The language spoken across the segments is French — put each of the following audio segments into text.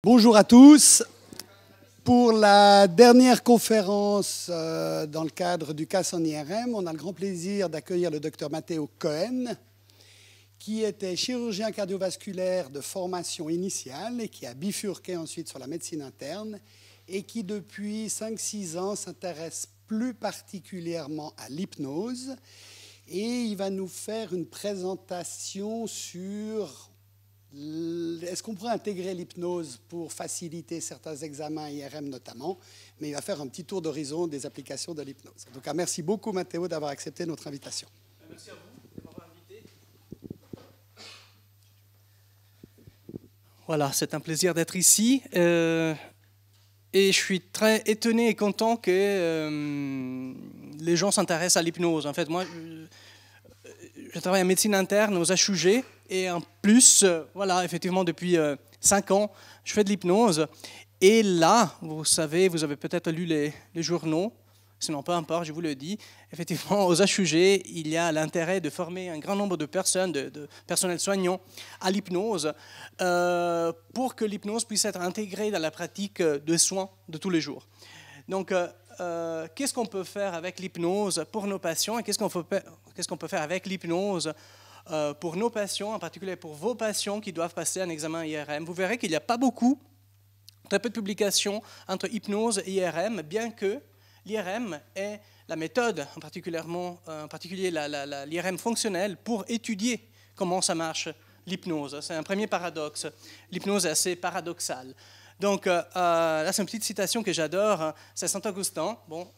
Bonjour à tous. Pour la dernière conférence dans le cadre du CAS en IRM, on a le grand plaisir d'accueillir le docteur Matteo Cohen, qui était chirurgien cardiovasculaire de formation initiale et qui a bifurqué ensuite sur la médecine interne et qui, depuis 5-6 ans, s'intéresse plus particulièrement à l'hypnose. Et il va nous faire une présentation sur... Est-ce qu'on pourrait intégrer l'hypnose pour faciliter certains examens IRM notamment? Mais il va faire un petit tour d'horizon des applications de l'hypnose. Donc, merci beaucoup, Matteo, d'avoir accepté notre invitation. Merci à vous de m'avoir invité. Voilà, c'est un plaisir d'être ici. Et je suis très étonné et content que les gens s'intéressent à l'hypnose. En fait, moi, je travaille en médecine interne aux HUG. Et en plus, voilà, effectivement, depuis 5 ans, je fais de l'hypnose. Et là, vous savez, vous avez peut-être lu les journaux, sinon peu importe, je vous le dis. Effectivement, aux HUG, il y a l'intérêt de former un grand nombre de personnes, de personnel soignant, à l'hypnose, pour que l'hypnose puisse être intégrée dans la pratique de soins de tous les jours. Donc, qu'est-ce qu'on peut faire avec l'hypnose pour nos patients et qu'est-ce qu'on peut faire avec l'hypnose pour nos patients, en particulier pour vos patients qui doivent passer un examen IRM. Vous verrez qu'il n'y a pas très peu de publications entre hypnose et IRM, bien que l'IRM est la méthode, en particulier l'IRM fonctionnelle, pour étudier comment ça marche l'hypnose. C'est un premier paradoxe. L'hypnose est assez paradoxale. Donc, là, c'est une petite citation que j'adore. C'est Saint-Augustin. Bon,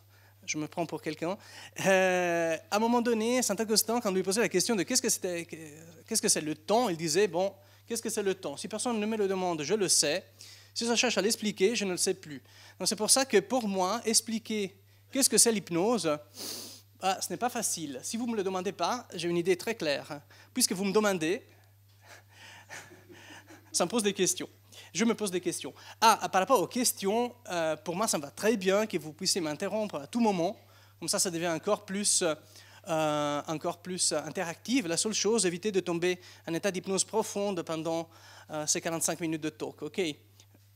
je me prends pour quelqu'un. À un moment donné, Saint-Augustin, quand on lui posait la question de qu'est-ce que c'est le temps, il disait, bon, qu'est-ce que c'est le temps? Si personne ne me le demande, je le sais. Si je cherche à l'expliquer, je ne le sais plus. Donc c'est pour ça que pour moi, expliquer qu'est-ce que c'est l'hypnose, ce n'est pas facile. Si vous ne me le demandez pas, j'ai une idée très claire. Puisque vous me demandez, ça me pose des questions. Je me pose des questions. Par rapport aux questions, pour moi, ça me va très bien que vous puissiez m'interrompre à tout moment. Comme ça devient encore plus interactif. La seule chose, évitez de tomber en état d'hypnose profonde pendant ces 45 minutes de talk. OK?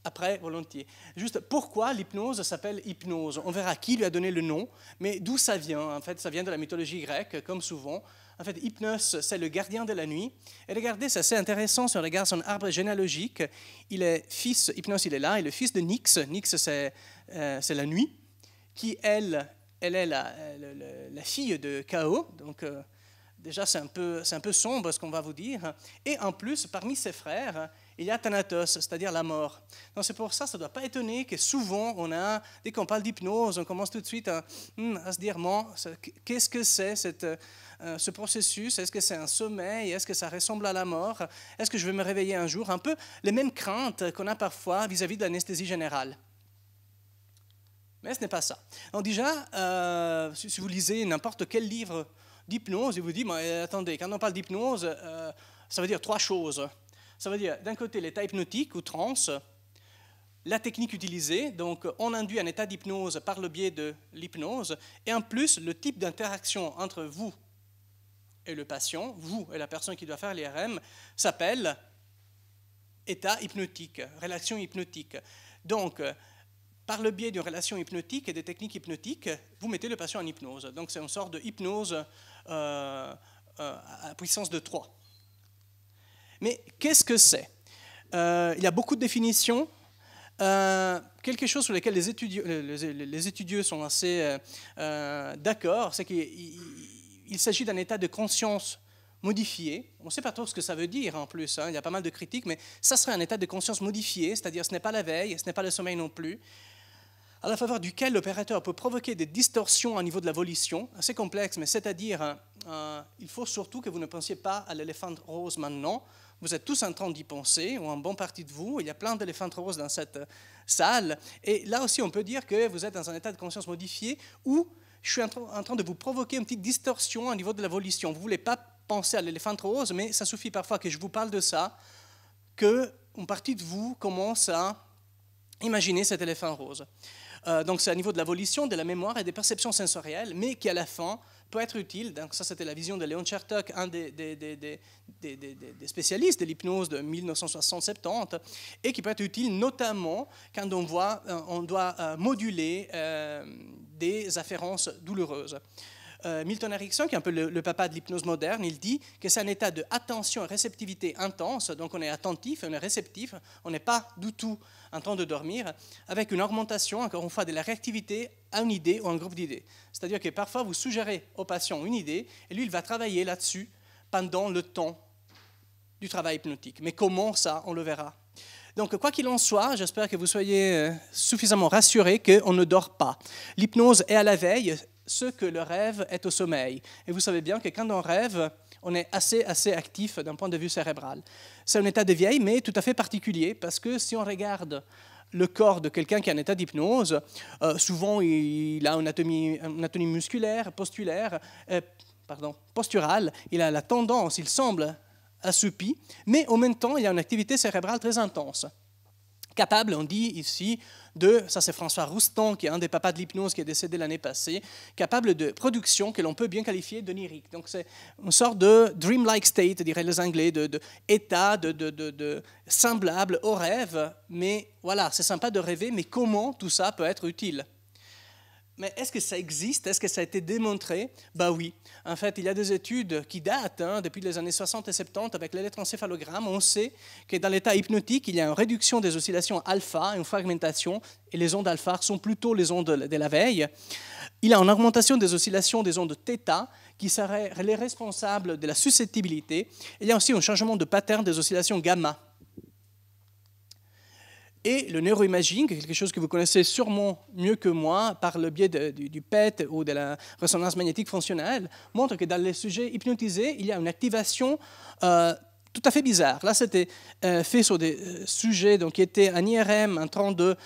Après, volontiers. Juste, pourquoi l'hypnose s'appelle hypnose? On verra qui lui a donné le nom, mais d'où ça vient? En fait, ça vient de la mythologie grecque, comme souvent. En fait, Hypnos, c'est le gardien de la nuit. Et regardez, c'est assez intéressant si on regarde son arbre généalogique. Il est fils, Hypnos, il est là, il est le fils de Nyx. Nyx, c'est la nuit, qui, elle est la fille de Chaos. Donc, déjà, c'est un peu sombre ce qu'on va vous dire. Et en plus, parmi ses frères, il y a Thanatos, c'est-à-dire la mort. Donc c'est pour ça ne doit pas étonner que souvent, dès qu'on parle d'hypnose, on commence tout de suite à se dire, bon, qu'est-ce que c'est ce processus? Est-ce que c'est un sommeil? Est-ce que ça ressemble à la mort? Est-ce que je vais me réveiller un jour? Un peu les mêmes craintes qu'on a parfois vis-à-vis de l'anesthésie générale. Mais ce n'est pas ça. Donc déjà, si vous lisez n'importe quel livre d'hypnose, il vous dit, attendez, quand on parle d'hypnose, ça veut dire 3 choses. Ça veut dire, d'un côté, l'état hypnotique ou transe, la technique utilisée, donc on induit un état d'hypnose par le biais de l'hypnose, et en plus, le type d'interaction entre vous et le patient, vous et la personne qui doit faire l'IRM, s'appelle état hypnotique, relation hypnotique. Donc, par le biais d'une relation hypnotique et des techniques hypnotiques, vous mettez le patient en hypnose. Donc, c'est une sorte de hypnose à puissance de 3. Mais qu'est-ce que c'est? Il y a beaucoup de définitions. Quelque chose sur lequel les étudieux sont assez d'accord, c'est qu'il s'agit d'un état de conscience modifié. On ne sait pas trop ce que ça veut dire en plus, il y a pas mal de critiques, mais ça serait un état de conscience modifié, c'est-à-dire ce n'est pas la veille, ce n'est pas le sommeil non plus, à la faveur duquel l'opérateur peut provoquer des distorsions au niveau de la volition, assez complexes, mais c'est-à-dire, il faut surtout que vous ne pensiez pas à l'éléphant rose maintenant. Vous êtes tous en train d'y penser, ou en bonne partie de vous. Il y a plein d'éléphants roses dans cette salle. Et là aussi, on peut dire que vous êtes dans un état de conscience modifié où je suis en train de vous provoquer une petite distorsion au niveau de la volition. Vous ne voulez pas penser à l'éléphant rose, mais ça suffit parfois que je vous parle de ça, qu'une partie de vous commence à imaginer cet éléphant rose. Donc c'est au niveau de la volition, de la mémoire et des perceptions sensorielles, mais qui à la fin peut être utile. Donc ça, c'était la vision de Léon Chertok, un des spécialistes de l'hypnose de 1960-70, et qui peut être utile notamment quand on doit moduler des afférences douloureuses. Milton Erickson, qui est un peu le papa de l'hypnose moderne, il dit que c'est un état d'attention et réceptivité intense, donc on est attentif, on est réceptif, on n'est pas du tout en train de dormir, avec une augmentation, encore une fois, de la réactivité à une idée ou à un groupe d'idées. C'est-à-dire que parfois, vous suggérez au patient une idée, et lui, il va travailler là-dessus pendant le temps du travail hypnotique. Mais comment ça, on le verra. Donc, quoi qu'il en soit, j'espère que vous soyez suffisamment rassurés qu'on ne dort pas. L'hypnose est à la veille, ce que le rêve est au sommeil. Et vous savez bien que quand on rêve, on est assez actif d'un point de vue cérébral. C'est un état de veille, mais tout à fait particulier, parce que si on regarde le corps de quelqu'un qui est en état d'hypnose, souvent il a une anatomie musculaire, posturale, il a la tendance, il semble assoupi, mais en même temps, il y a une activité cérébrale très intense. Capable, on dit ici, ça c'est François Roustan, qui est un des papas de l'hypnose, qui est décédé l'année passée, capable de production que l'on peut bien qualifier d'onirique. Donc c'est une sorte de dreamlike state, diraient les Anglais, d'état semblable au rêve, mais voilà, c'est sympa de rêver, mais comment tout ça peut être utile ? Mais est-ce que ça existe? Est-ce que ça a été démontré? Ben oui. En fait, il y a des études qui datent depuis les années 60 et 70 avec l'électroencéphalogramme. On sait que dans l'état hypnotique, il y a une réduction des oscillations alpha, une fragmentation, et les ondes alpha sont plutôt les ondes de la veille. Il y a une augmentation des oscillations des ondes θ qui seraient les responsables de la susceptibilité. Il y a aussi un changement de pattern des oscillations gamma. Et le neuroimaging, quelque chose que vous connaissez sûrement mieux que moi par le biais du PET ou de la résonance magnétique fonctionnelle, montre que dans les sujets hypnotisés, il y a une activation tout à fait bizarre. Là, c'était fait sur des sujets qui étaient en IRM en train de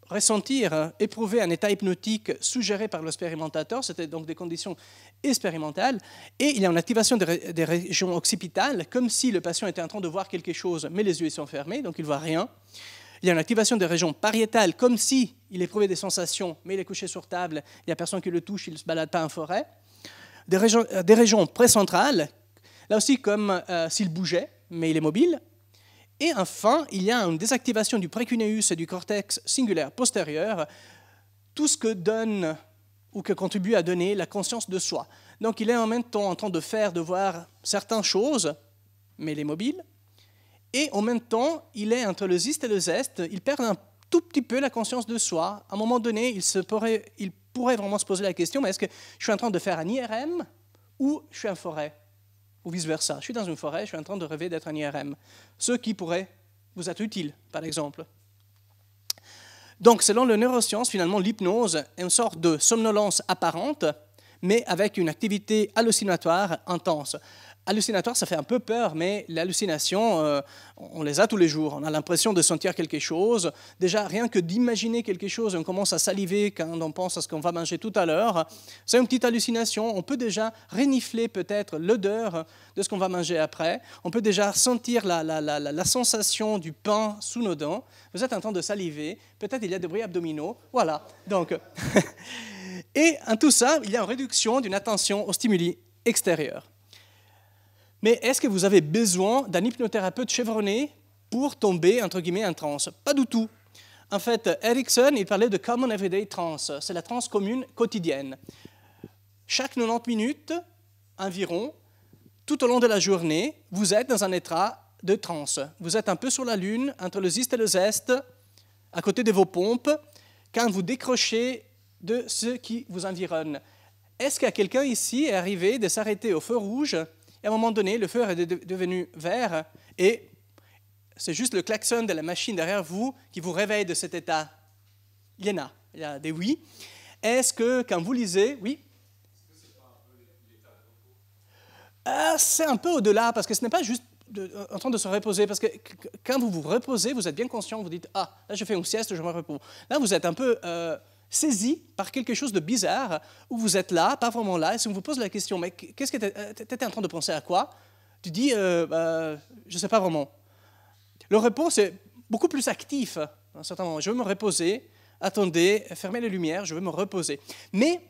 ressentir, éprouver un état hypnotique suggéré par l'expérimentateur. C'était donc des conditions expérimentales. Et il y a une activation des régions occipitales, comme si le patient était en train de voir quelque chose, mais les yeux sont fermés, donc il ne voit rien. Il y a une activation des régions pariétales, comme s'il éprouvait des sensations, mais il est couché sur table, il n'y a personne qui le touche, il ne se balade pas en forêt. Des régions précentrales, là aussi comme s'il bougeait, mais il est mobile. Et enfin, il y a une désactivation du précuneus et du cortex singulaire postérieur, tout ce que donne ou que contribue à donner la conscience de soi. Donc il est en même temps en train de voir certaines choses, mais il est mobile, et en même temps, il est entre le ziste et le zeste, il perd un tout petit peu la conscience de soi. À un moment donné, il pourrait vraiment se poser la question, mais est-ce que je suis en train de faire un IRM ou je suis en forêt ? Ou vice-versa. Je suis dans une forêt, je suis en train de rêver d'être un IRM. Ce qui pourrait vous être utile, par exemple. Donc, selon le neurosciences, finalement, l'hypnose est une sorte de somnolence apparente, mais avec une activité hallucinatoire intense. Hallucinatoire, ça fait un peu peur, mais les hallucinations, on les a tous les jours. On a l'impression de sentir quelque chose. Déjà, rien que d'imaginer quelque chose, on commence à saliver quand on pense à ce qu'on va manger tout à l'heure. C'est une petite hallucination. On peut déjà renifler peut-être l'odeur de ce qu'on va manger après. On peut déjà sentir la sensation du pain sous nos dents. Vous êtes en train de saliver. Peut-être il y a des bruits abdominaux. Voilà. Donc, et en tout ça, il y a une réduction d'une attention aux stimuli extérieurs. Mais est-ce que vous avez besoin d'un hypnothérapeute chevronné pour tomber, entre guillemets, en transe? Pas du tout. En fait, Erickson, il parlait de common everyday trance. C'est la transe commune quotidienne. Chaque 90 minutes, environ, tout au long de la journée, vous êtes dans un état de transe. Vous êtes un peu sur la lune, entre le ziste et le zeste, à côté de vos pompes, quand vous décrochez de ce qui vous environne. Est-ce qu'il y a quelqu'un ici est arrivé de s'arrêter au feu rouge? Et à un moment donné, le feu est devenu vert et c'est juste le klaxon de la machine derrière vous qui vous réveille de cet état. Il y a des oui. Est-ce que quand vous lisez, oui? Est-ce que c'est pas un peu l'état de repos? C'est un peu au-delà parce que ce n'est pas juste en train de se reposer parce que quand vous vous reposez, vous êtes bien conscient, vous dites « Ah, là je fais une sieste, je me repose ». Là, vous êtes un peu saisi par quelque chose de bizarre, où vous êtes là, pas vraiment là, et si on vous pose la question, mais qu'est-ce que tu étais en train de penser à quoi? Tu dis, je ne sais pas vraiment. Le repos, c'est beaucoup plus actif, à un certain moment. Je veux me reposer, attendez, fermez les lumières, je veux me reposer. Mais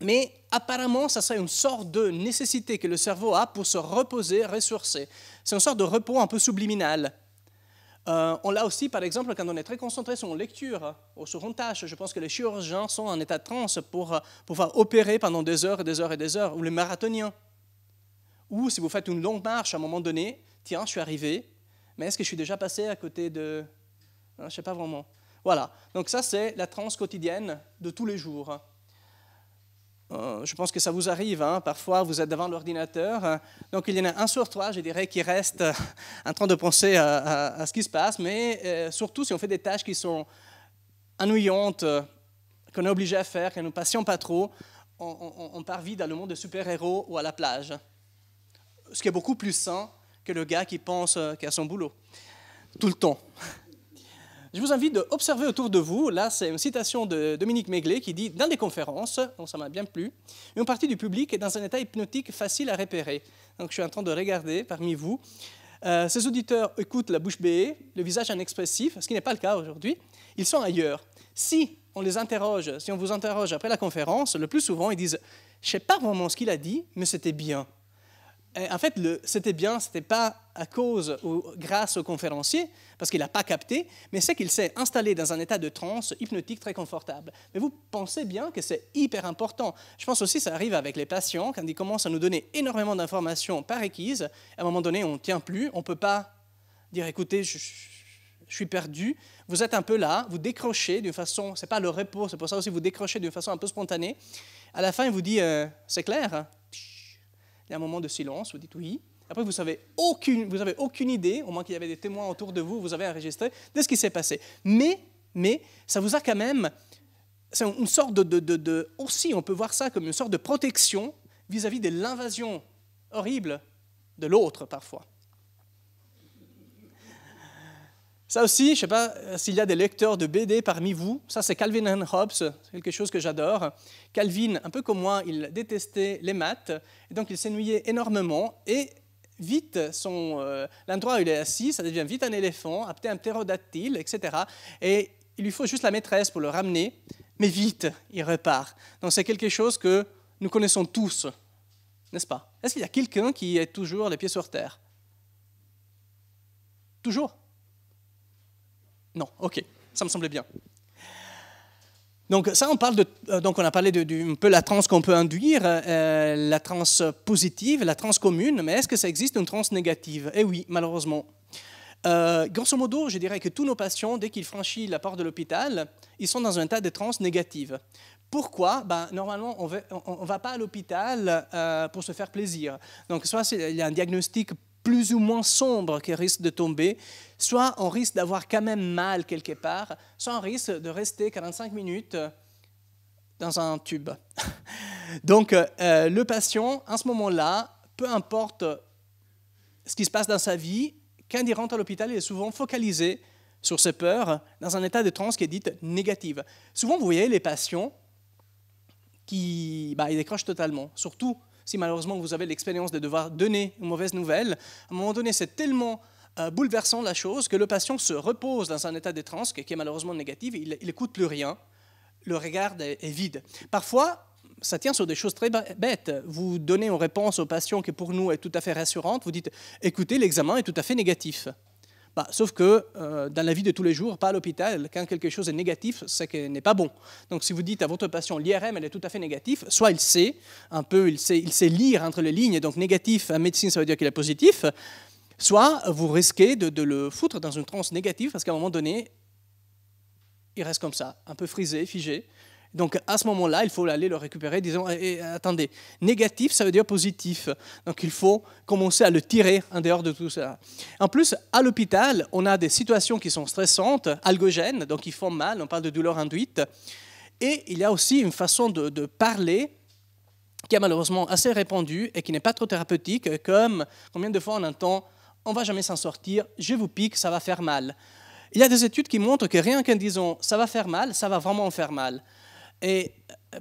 Mais apparemment, ça serait une sorte de nécessité que le cerveau a pour se reposer, ressourcer. C'est une sorte de repos un peu subliminal. On l'a aussi, par exemple, quand on est très concentré sur une lecture ou sur une tâche. Je pense que les chirurgiens sont en état de transe pour pouvoir opérer pendant des heures et des heures et des heures, ou les marathoniens. Ou si vous faites une longue marche, à un moment donné, tiens, je suis arrivé, mais est-ce que je suis déjà passé à côté de... Non, je ne sais pas vraiment. Voilà, donc ça c'est la transe quotidienne de tous les jours. Je pense que ça vous arrive, hein. Parfois vous êtes devant l'ordinateur, donc il y en a un sur trois, je dirais, qui reste en train de penser à ce qui se passe, mais surtout si on fait des tâches qui sont ennuyantes, qu'on est obligé à faire, que nous ne passions pas trop, on part vite dans le monde des super-héros ou à la plage. Ce qui est beaucoup plus sain que le gars qui pense qu'à son boulot, tout le temps. Je vous invite d'observer autour de vous. Là, c'est une citation de Dominique Méglet qui dit « Dans les conférences, donc ça m'a bien plu, une partie du public est dans un état hypnotique facile à repérer. » Donc, je suis en train de regarder parmi vous. Ces auditeurs écoutent la bouche béée, le visage inexpressif, ce qui n'est pas le cas aujourd'hui. Ils sont ailleurs. Si on les interroge, si on vous interroge après la conférence, le plus souvent, ils disent « Je ne sais pas vraiment ce qu'il a dit, mais c'était bien. » En fait, c'était bien, ce n'était pas à cause ou grâce au conférencier, parce qu'il n'a pas capté, mais c'est qu'il s'est installé dans un état de transe hypnotique très confortable. Mais vous pensez bien que c'est hyper important. Je pense aussi que ça arrive avec les patients, quand ils commencent à nous donner énormément d'informations par requises, à un moment donné, on ne tient plus, on ne peut pas dire, écoutez, je suis perdu. Vous êtes un peu là, vous décrochez d'une façon, ce n'est pas le repos, c'est pour ça aussi que vous décrochez d'une façon un peu spontanée. À la fin, il vous dit, c'est clair, hein? Il y a un moment de silence, vous dites oui. Après, vous n'avez aucune idée, au moins qu'il y avait des témoins autour de vous, vous avez enregistré, de ce qui s'est passé. Mais ça vous a quand même... C'est une sorte aussi, on peut voir ça comme une sorte de protection vis-à-vis de l'invasion horrible de l'autre, parfois. Ça aussi, je ne sais pas s'il y a des lecteurs de BD parmi vous. Ça, c'est Calvin and Hobbes, c'est quelque chose que j'adore. Calvin, un peu comme moi, il détestait les maths, et donc il s'ennuyait énormément. Et vite, l'endroit où il est assis, ça devient vite un éléphant, après un ptérodactyle, etc. Et il lui faut juste la maîtresse pour le ramener, mais vite, il repart. Donc c'est quelque chose que nous connaissons tous, n'est-ce pas? Est-ce qu'il y a quelqu'un qui est toujours les pieds sur terre? Toujours? Non, ok, ça me semblait bien. Donc ça, on a parlé un peu la transe qu'on peut induire, la transe positive, la transe commune, mais est-ce que ça existe une transe négative? Eh oui, malheureusement. Grosso modo, je dirais que tous nos patients, dès qu'ils franchissent la porte de l'hôpital, ils sont dans un état de transe négative. Pourquoi? Normalement, on ne va pas à l'hôpital pour se faire plaisir. Donc soit il y a un diagnostic plus ou moins sombre qui risque de tomber, soit on risque d'avoir quand même mal quelque part, soit on risque de rester 45 minutes dans un tube. Donc, le patient, à ce moment-là, peu importe ce qui se passe dans sa vie, quand il rentre à l'hôpital, il est souvent focalisé sur ses peurs, dans un état de transe qui est dit négative. Souvent, vous voyez les patients qui ils décrochent totalement, surtout si malheureusement vous avez l'expérience de devoir donner une mauvaise nouvelle. À un moment donné, c'est tellement bouleversant la chose que le patient se repose dans un état de transe qui est malheureusement négatif, il n'écoute plus rien, le regard est vide. Parfois, ça tient sur des choses très bêtes. Vous donnez une réponse au patient qui pour nous est tout à fait rassurante, vous dites « écoutez, l'examen est tout à fait négatif ». Sauf que dans la vie de tous les jours, pas à l'hôpital, quand quelque chose est négatif, c'est qu'il n'est pas bon. Donc si vous dites à votre patient l'IRM elle est tout à fait négatif, soit il sait lire entre les lignes, donc négatif en médecine ça veut dire qu'il est positif, soit vous risquez de le foutre dans une transe négative parce qu'à un moment donné, il reste comme ça, un peu frisé, figé. Donc à ce moment-là, il faut aller le récupérer, disons, attendez, négatif, ça veut dire positif. Donc il faut commencer à le tirer en dehors de tout ça. En plus, à l'hôpital, on a des situations qui sont stressantes, algogènes, donc qui font mal, on parle de douleur induite. Et il y a aussi une façon de parler qui est malheureusement assez répandue et qui n'est pas trop thérapeutique, comme combien de fois on entend « on ne va jamais s'en sortir, je vous pique, ça va faire mal ». Il y a des études qui montrent que rien qu'en disant « ça va faire mal », ça va vraiment faire mal. Et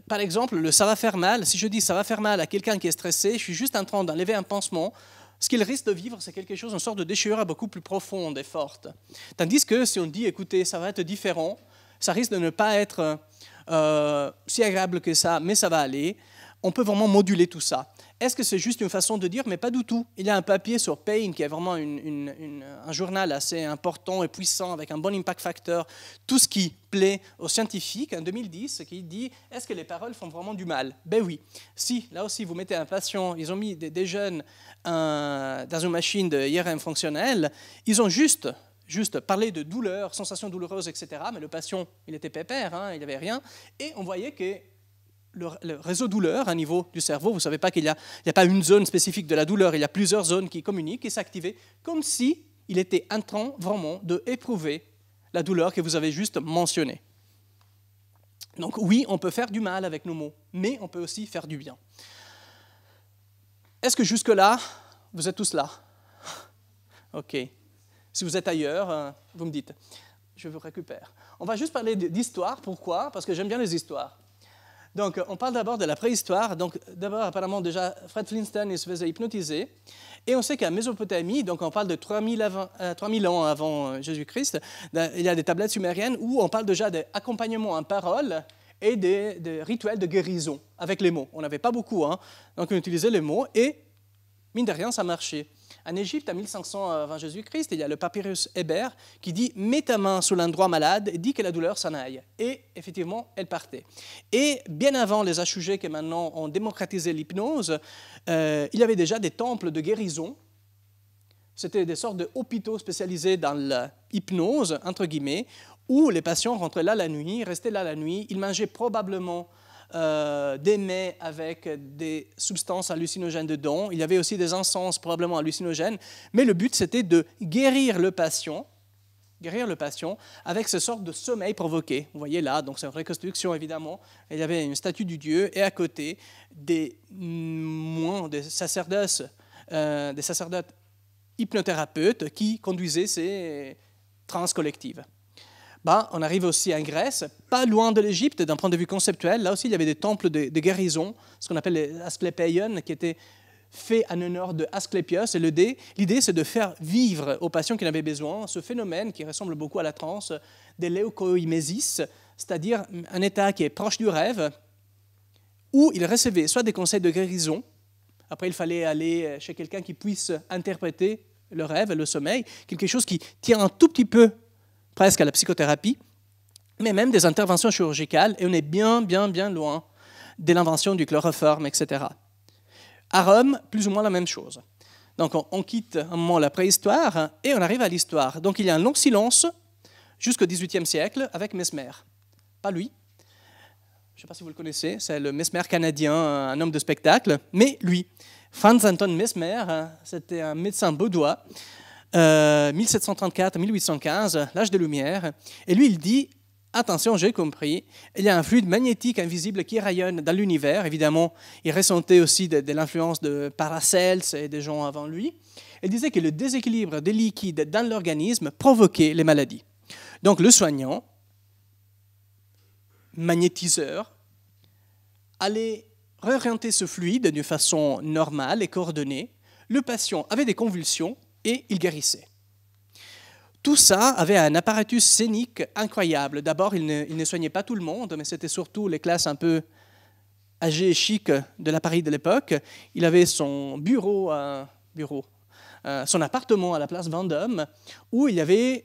par exemple, le « ça va faire mal », si je dis « ça va faire mal » à quelqu'un qui est stressé, je suis juste en train d'enlever un pansement, ce qu'il risque de vivre, c'est quelque chose, une sorte de déchirure beaucoup plus profonde et forte. Tandis que si on dit « écoutez, ça va être différent », ça risque de ne pas être si agréable que ça, mais ça va aller. on peut vraiment moduler tout ça. Est-ce que c'est juste une façon de dire? Mais pas du tout. Il y a un papier sur Pain qui est vraiment un journal assez important et puissant avec un bon impact factor, tout ce qui plaît aux scientifiques, en 2010, qui dit « Est-ce que les paroles font vraiment du mal ?» Ben oui. Si, là aussi, vous mettez un patient, ils ont mis des jeunes dans une machine de IRM fonctionnelle, ils ont juste parlé de douleur, sensations douloureuses, etc. Mais le patient, il était pépère, hein, il n'y avait rien. Et on voyait que le réseau douleur, à niveau du cerveau, vous ne savez pas qu'il n'y a pas une zone spécifique de la douleur, il y a plusieurs zones qui communiquent et s'activaient comme si il était en train vraiment d'éprouver la douleur que vous avez juste mentionnée. Donc oui, on peut faire du mal avec nos mots, mais on peut aussi faire du bien. Est-ce que jusque-là, vous êtes tous là? OK. Si vous êtes ailleurs, vous me dites. Je vous récupère. On va juste parler d'histoire. Pourquoi? Parce que j'aime bien les histoires. Donc, on parle d'abord de la préhistoire. Donc, d'abord, apparemment, déjà, Fred Flintstone, il se faisait hypnotiser. Et on sait qu'à Mésopotamie, donc on parle de 3000 ans avant Jésus-Christ, il y a des tablettes sumériennes où on parle déjà d'accompagnement en parole et de rituels de guérison avec les mots. On n'avait pas beaucoup, hein. Donc on utilisait les mots et, mine de rien, ça marchait. En Égypte, à 1500 avant Jésus-Christ, il y a le papyrus Hébert qui dit « Mets ta main sur l'endroit malade et dis que la douleur s'en aille ». Et effectivement, elle partait. Et bien avant les HUG qui maintenant ont démocratisé l'hypnose, il y avait déjà des temples de guérison. C'était des sortes d'hôpitaux spécialisés dans l'hypnose, entre guillemets, où les patients rentraient là la nuit, restaient là la nuit, ils mangeaient probablement des mets avec des substances hallucinogènes dedans. Il y avait aussi des encens probablement hallucinogènes. Mais le but, c'était de guérir le patient avec ce sorte de sommeil provoqué. Vous voyez là, donc c'est une reconstruction évidemment. Il y avait une statue du dieu et à côté des moines, des sacerdotes hypnothérapeutes qui conduisaient ces transes collectives. On arrive aussi en Grèce, pas loin de l'Égypte, d'un point de vue conceptuel. Là aussi, il y avait des temples de guérison, ce qu'on appelle les Asclépeion, qui étaient faits en honneur de Asclépios. Et l'idée, c'est de faire vivre aux patients qui en avaient besoin ce phénomène qui ressemble beaucoup à la transe de l'éucoïmésis, c'est-à-dire un état qui est proche du rêve, où ils recevaient soit des conseils de guérison, après il fallait aller chez quelqu'un qui puisse interpréter le rêve, le sommeil, quelque chose qui tient un tout petit peu presque à la psychothérapie, mais même des interventions chirurgicales, et on est bien loin de l'invention du chloroforme, etc. À Rome, plus ou moins la même chose. Donc on quitte un moment la préhistoire et on arrive à l'histoire. Donc il y a un long silence jusqu'au XVIIIe siècle avec Mesmer. Pas lui. Je ne sais pas si vous le connaissez, c'est le Mesmer canadien, un homme de spectacle, mais lui. Franz Anton Mesmer, c'était un médecin baudois, 1734-1815, l'âge des Lumières. Et lui, il dit, attention, j'ai compris, il y a un fluide magnétique invisible qui rayonne dans l'univers. Évidemment, il ressentait aussi de l'influence de Paracels et des gens avant lui. Il disait que le déséquilibre des liquides dans l'organisme provoquait les maladies. Donc le soignant, magnétiseur, allait réorienter ce fluide d'une façon normale et coordonnée. Le patient avait des convulsions et il guérissait. Tout ça avait un apparatus scénique incroyable. D'abord, il ne soignait pas tout le monde, mais c'était surtout les classes un peu âgées et chics de la Paris de l'époque. Il avait son son appartement à la place Vendôme, où il y avait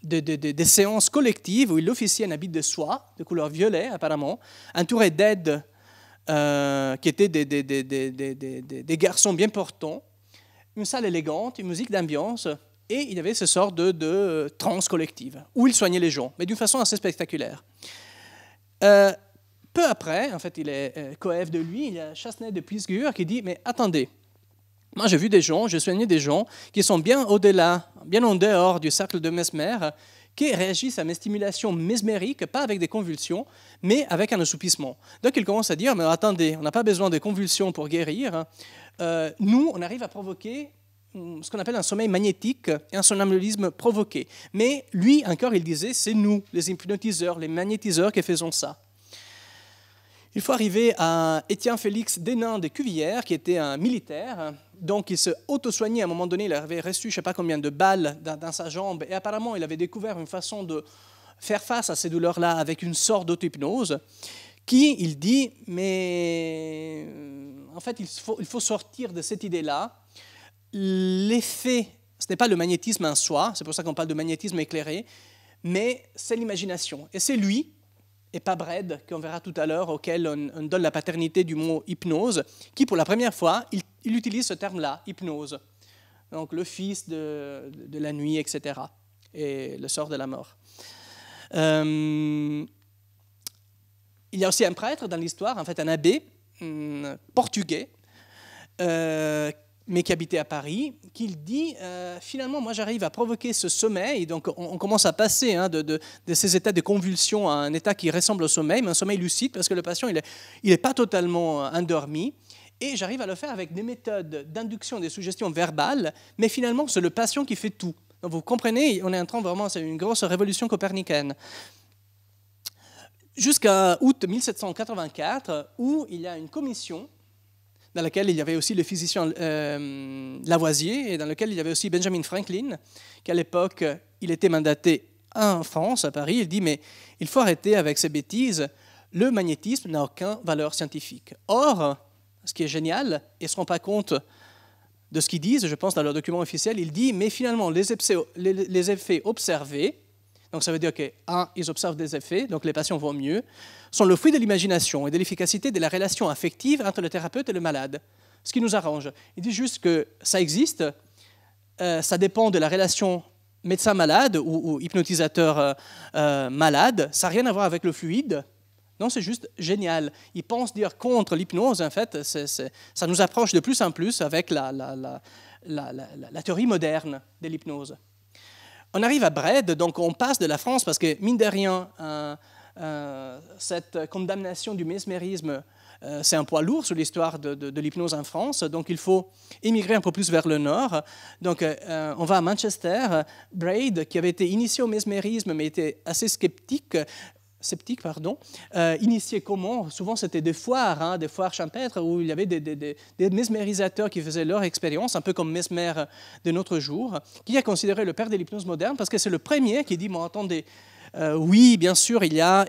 des séances collectives, où il officiait en habit de soie, de couleur violet apparemment, entouré d'aides qui étaient des garçons bien portants, une salle élégante, une musique d'ambiance, et il y avait ce sort de transe collective, où il soignait les gens, mais d'une façon assez spectaculaire. Peu après, en fait, il est coève de lui, il y a Chassenet de Puisgur qui dit « Mais attendez, moi j'ai vu des gens, j'ai soigné des gens qui sont bien au-delà, bien en dehors du cercle de Mesmer, qui réagissent à mes stimulations mesmériques, pas avec des convulsions, mais avec un assoupissement. » Donc il commence à dire « Mais attendez, on n'a pas besoin de convulsions pour guérir. Nous, on arrive à provoquer ce qu'on appelle un sommeil magnétique et un somnambulisme provoqué. » Mais lui, encore, il disait « C'est nous, les hypnotiseurs, les magnétiseurs, qui faisons ça. » Il faut arriver à Étienne Félix Denain de Cuvière, qui était un militaire. Donc, il se auto-soignait à un moment donné. Il avait reçu je ne sais pas combien de balles dans sa jambe. Et apparemment, il avait découvert une façon de faire face à ces douleurs-là avec une sorte d'auto-hypnose il dit, mais en fait, il faut sortir de cette idée-là. L'effet, ce n'est pas le magnétisme en soi, c'est pour ça qu'on parle de magnétisme éclairé, mais c'est l'imagination. Et c'est lui, et pas Bredd, qu'on verra tout à l'heure, auquel on donne la paternité du mot hypnose, qui pour la première fois, il utilise ce terme-là, hypnose. Donc le fils de la nuit, etc. Et le sort de la mort. Il y a aussi un prêtre dans l'histoire, en fait un abbé portugais, mais qui habitait à Paris, qui dit finalement, moi j'arrive à provoquer ce sommeil, donc on commence à passer de ces états de convulsion à un état qui ressemble au sommeil, mais un sommeil lucide, parce que le patient il est pas totalement endormi, et j'arrive à le faire avec des méthodes d'induction des suggestions verbales, mais finalement c'est le patient qui fait tout. Donc vous comprenez, on est en train vraiment, c'est une grosse révolution copernicienne. Jusqu'à août 1784, où il y a une commission dans laquelle il y avait aussi le physicien Lavoisier et dans lequel il y avait aussi Benjamin Franklin, qui à l'époque, il était mandaté en France, à Paris. Il dit, mais il faut arrêter avec ces bêtises, le magnétisme n'a aucune valeur scientifique. Or, ce qui est génial, ils ne se rendent pas compte de ce qu'ils disent, je pense dans leur document officiel, il dit, mais finalement, les effets observés, donc ça veut dire qu'ils observent des effets, donc les patients vont mieux, sont le fruit de l'imagination et de l'efficacité de la relation affective entre le thérapeute et le malade, ce qui nous arrange. Il dit juste que ça existe, ça dépend de la relation médecin-malade ou hypnotisateur-malade, ça n'a rien à voir avec le fluide. Non, c'est juste génial. Il pense dire contre l'hypnose, en fait, ça nous approche de plus en plus avec la théorie moderne de l'hypnose. On arrive à Bredd, donc on passe de la France, parce que, mine de rien, cette condamnation du mesmérisme, c'est un poids lourd sur l'histoire de l'hypnose en France, donc il faut émigrer un peu plus vers le nord. Donc on va à Manchester. Braid, qui avait été initié au mesmérisme, mais était assez sceptique, initié comment? Souvent, c'était des foires champêtres où il y avait des mesmérisateurs qui faisaient leur expérience, un peu comme Mesmer de notre jour, qui a considéré le père de l'hypnose moderne parce que c'est le premier qui dit, bon, attendez, oui, bien sûr, il y a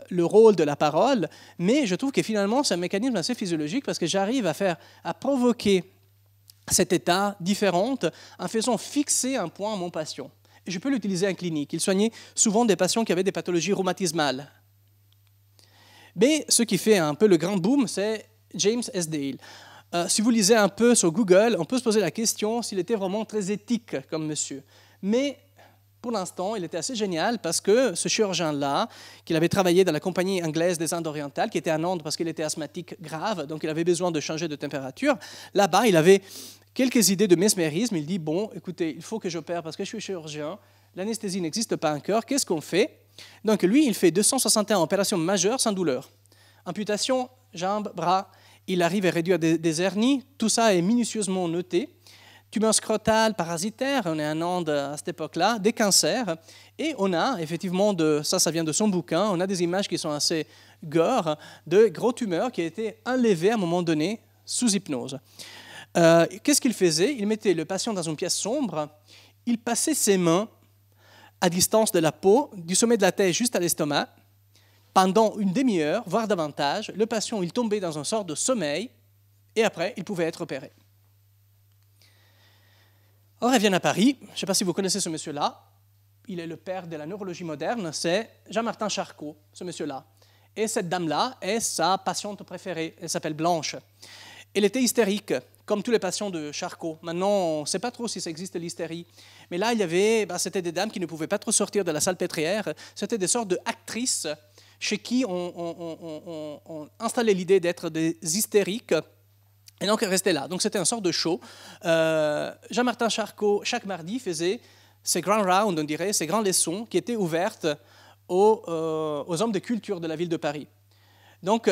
le rôle de la parole, mais je trouve que finalement, c'est un mécanisme assez physiologique parce que j'arrive à provoquer cet état différent en faisant fixer un point à mon patient. Je peux l'utiliser en clinique. Il soignait souvent des patients qui avaient des pathologies rhumatismales. Mais ce qui fait un peu le grand boom, c'est James S. Dale. Si vous lisez un peu sur Google, on peut se poser la question s'il était vraiment très éthique comme monsieur. Mais pour l'instant, il était assez génial parce que ce chirurgien-là, qu'il avait travaillé dans la compagnie anglaise des Indes orientales, qui était à Nantes parce qu'il était asthmatique grave, donc il avait besoin de changer de température, là-bas, il avait quelques idées de mesmérisme. Il dit, bon, écoutez, il faut que j'opère parce que je suis chirurgien, l'anesthésie n'existe pas encore, qu'est-ce qu'on fait? Donc lui, il fait 261 opérations majeures sans douleur. Amputation, jambes, bras, il arrive à réduire des hernies, tout ça est minutieusement noté. Tumeurs scrotales, parasitaires, on est en Inde à cette époque-là, des cancers, et on a effectivement, ça vient de son bouquin, on a des images qui sont assez gore, de gros tumeurs qui ont été enlevées à un moment donné sous hypnose. Qu'est-ce qu'il faisait? Il mettait le patient dans une pièce sombre, il passait ses mains à distance de la peau, du sommet de la tête juste à l'estomac. Pendant une demi-heure, voire davantage, le patient il tombait dans une sorte de sommeil et après, il pouvait être opéré. Or, il vient à Paris. Je ne sais pas si vous connaissez ce monsieur-là. Il est le père de la neurologie moderne. C'est Jean-Martin Charcot, ce monsieur-là. Et cette dame-là est sa patiente préférée. Elle s'appelle Blanche. Elle était hystérique, comme tous les patients de Charcot. Maintenant, on ne sait pas trop si ça existe l'hystérie. Mais là, c'était des dames qui ne pouvaient pas trop sortir de la salpêtrière. C'était des sortes d'actrices chez qui on installait l'idée d'être des hystériques. Et donc, elle restait là. Donc, c'était une sorte de show. Jean-Martin Charcot, chaque mardi, faisait ces grands rounds, on dirait, ces grandes leçons qui étaient ouvertes aux hommes de culture de la ville de Paris. Donc,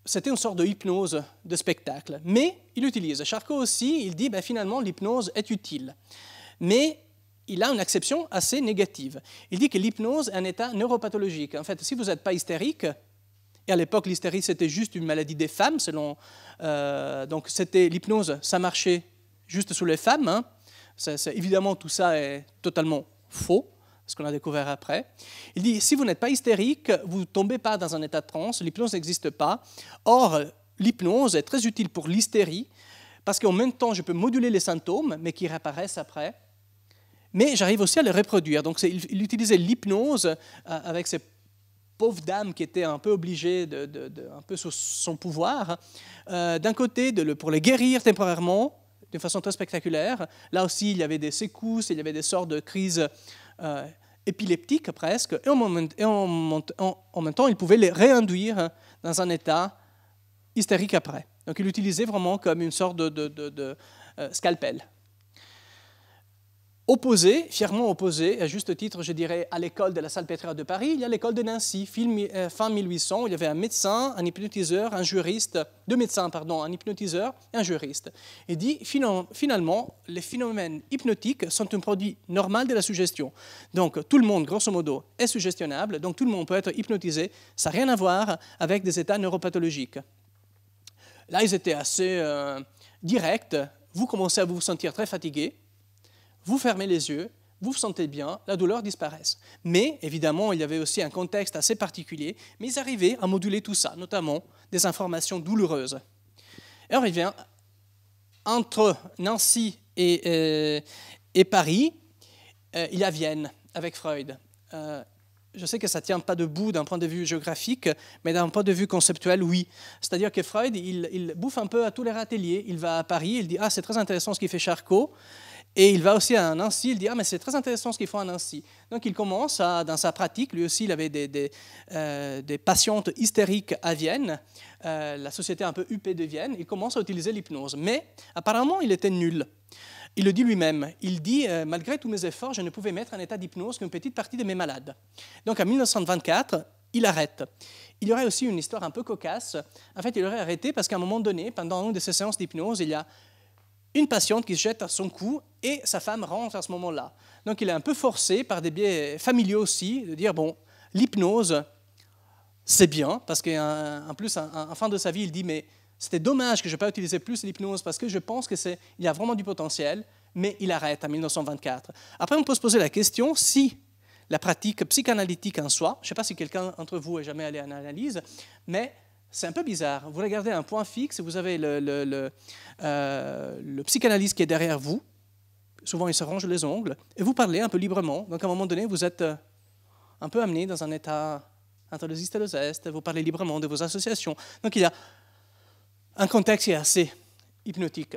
c'était une sorte de hypnose de spectacle. Mais il utilise. Charcot aussi, il dit, finalement, l'hypnose est utile. Mais il a une acception assez négative. Il dit que l'hypnose est un état neuropathologique. En fait, si vous n'êtes pas hystérique, et à l'époque, l'hystérie, c'était juste une maladie des femmes, donc c'était l'hypnose, ça marchait juste sur les femmes. Évidemment, tout ça est totalement faux. ce qu'on a découvert après. Il dit, si vous n'êtes pas hystérique, vous ne tombez pas dans un état de transe, l'hypnose n'existe pas. Or, l'hypnose est très utile pour l'hystérie, parce qu'en même temps, je peux moduler les symptômes, mais qui réapparaissent après. Mais j'arrive aussi à les reproduire. Donc, il utilisait l'hypnose avec ces pauvres dames qui étaient un peu obligées, un peu sous son pouvoir. D'un côté, pour les guérir temporairement, de façon très spectaculaire. Là aussi, il y avait des secousses, il y avait des sortes de crises épileptiques presque. Et en même temps, il pouvait les réinduire dans un état hystérique après. Donc, il l'utilisait vraiment comme une sorte de scalpel. Opposé, fièrement opposé, à juste titre, je dirais, à l'école de la Salpêtrière de Paris, il y a l'école de Nancy, fin 1800, où il y avait un médecin, un hypnotiseur, un juriste, deux médecins, pardon, un hypnotiseur et un juriste. Il dit, finalement, les phénomènes hypnotiques sont un produit normal de la suggestion. Donc, tout le monde, grosso modo, est suggestionnable, donc tout le monde peut être hypnotisé, ça n'a rien à voir avec des états neuropathologiques. Là, ils étaient assez directs, vous commencez à vous sentir très fatigué, vous fermez les yeux, vous vous sentez bien, la douleur disparaît. Mais, évidemment, il y avait aussi un contexte assez particulier, mais ils arrivaient à moduler tout ça, notamment des informations douloureuses. Et on revient entre Nancy et Paris, il y a Vienne, avec Freud. Je sais que ça ne tient pas debout d'un point de vue géographique, mais d'un point de vue conceptuel, oui. C'est-à-dire que Freud, il bouffe un peu à tous les râteliers. Il va à Paris, il dit « Ah, c'est très intéressant ce qu'il fait Charcot ». Et il va aussi à Nancy, il dit « Ah, mais c'est très intéressant ce qu'ils font à Nancy ». Donc il commence, dans sa pratique, lui aussi, il avait des patientes hystériques à Vienne, la société un peu huppée de Vienne, il commence à utiliser l'hypnose. Mais apparemment, il était nul. Il le dit lui-même. Il dit « Malgré tous mes efforts, je ne pouvais mettre en état d'hypnose qu'une petite partie de mes malades ». Donc en 1924, il arrête. Il y aurait aussi une histoire un peu cocasse. En fait, il aurait arrêté parce qu'à un moment donné, pendant une de ses séances d'hypnose, il y a une patiente qui se jette à son cou et sa femme rentre à ce moment-là. Donc il est un peu forcé par des biais familiaux aussi de dire, bon, l'hypnose, c'est bien, parce qu'en plus, en fin de sa vie, il dit, mais c'était dommage que je n'ai pas utilisé plus l'hypnose parce que je pense qu'il y a vraiment du potentiel, mais il arrête en 1924. Après, on peut se poser la question si la pratique psychanalytique en soi, je ne sais pas si quelqu'un d'entre vous est jamais allé en analyse, mais c'est un peu bizarre. Vous regardez un point fixe, vous avez le psychanalyste qui est derrière vous. Souvent, il se range les ongles. Et vous parlez un peu librement. Donc, à un moment donné, vous êtes un peu amené dans un état entre le Est et le Est. Vous parlez librement de vos associations. Donc, il y a un contexte qui est assez hypnotique.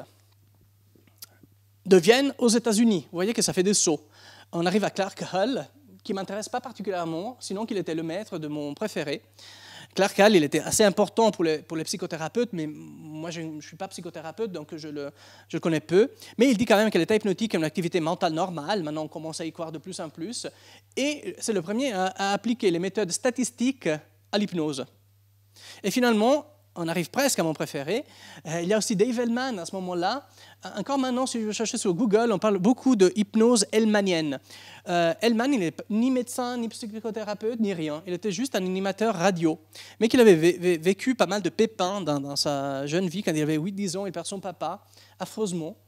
De Vienne aux États-Unis, vous voyez que ça fait des sauts. On arrive à Clark Hull, qui ne m'intéresse pas particulièrement, sinon qu'il était le maître de mon préféré. Clark Hull, il était assez important pour les psychothérapeutes, mais moi, je ne suis pas psychothérapeute, donc je le connais peu. Mais il dit quand même que l'état hypnotique est une activité mentale normale. Maintenant, on commence à y croire de plus en plus. Et c'est le premier à appliquer les méthodes statistiques à l'hypnose. Et finalement, on arrive presque à mon préféré. Il y a aussi Dave Hellman à ce moment-là. Encore maintenant, si je cherche sur Google, on parle beaucoup de hypnose hellmanienne. Hellman, il n'est ni médecin, ni psychothérapeute, ni rien. Il était juste un animateur radio. Mais qu'il avait vécu pas mal de pépins dans sa jeune vie. Quand il avait 8-10 ans, il perd son papa, affreusement.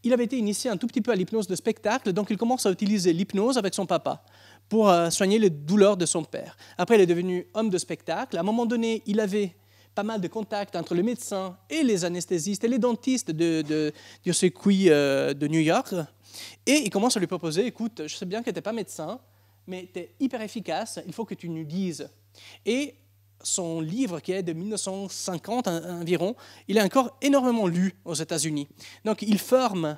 Il avait été initié un tout petit peu à l'hypnose de spectacle, donc il commence à utiliser l'hypnose avec son papa pour soigner les douleurs de son père. Après, il est devenu homme de spectacle. À un moment donné, il avait pas mal de contacts entre les médecins et les anesthésistes et les dentistes du circuit de New York. Et il commence à lui proposer, écoute, je sais bien que tu n'es pas médecin, mais tu es hyper efficace, il faut que tu nous dises. Et son livre, qui est de 1950 environ, il est encore énormément lu aux États-Unis. Donc il forme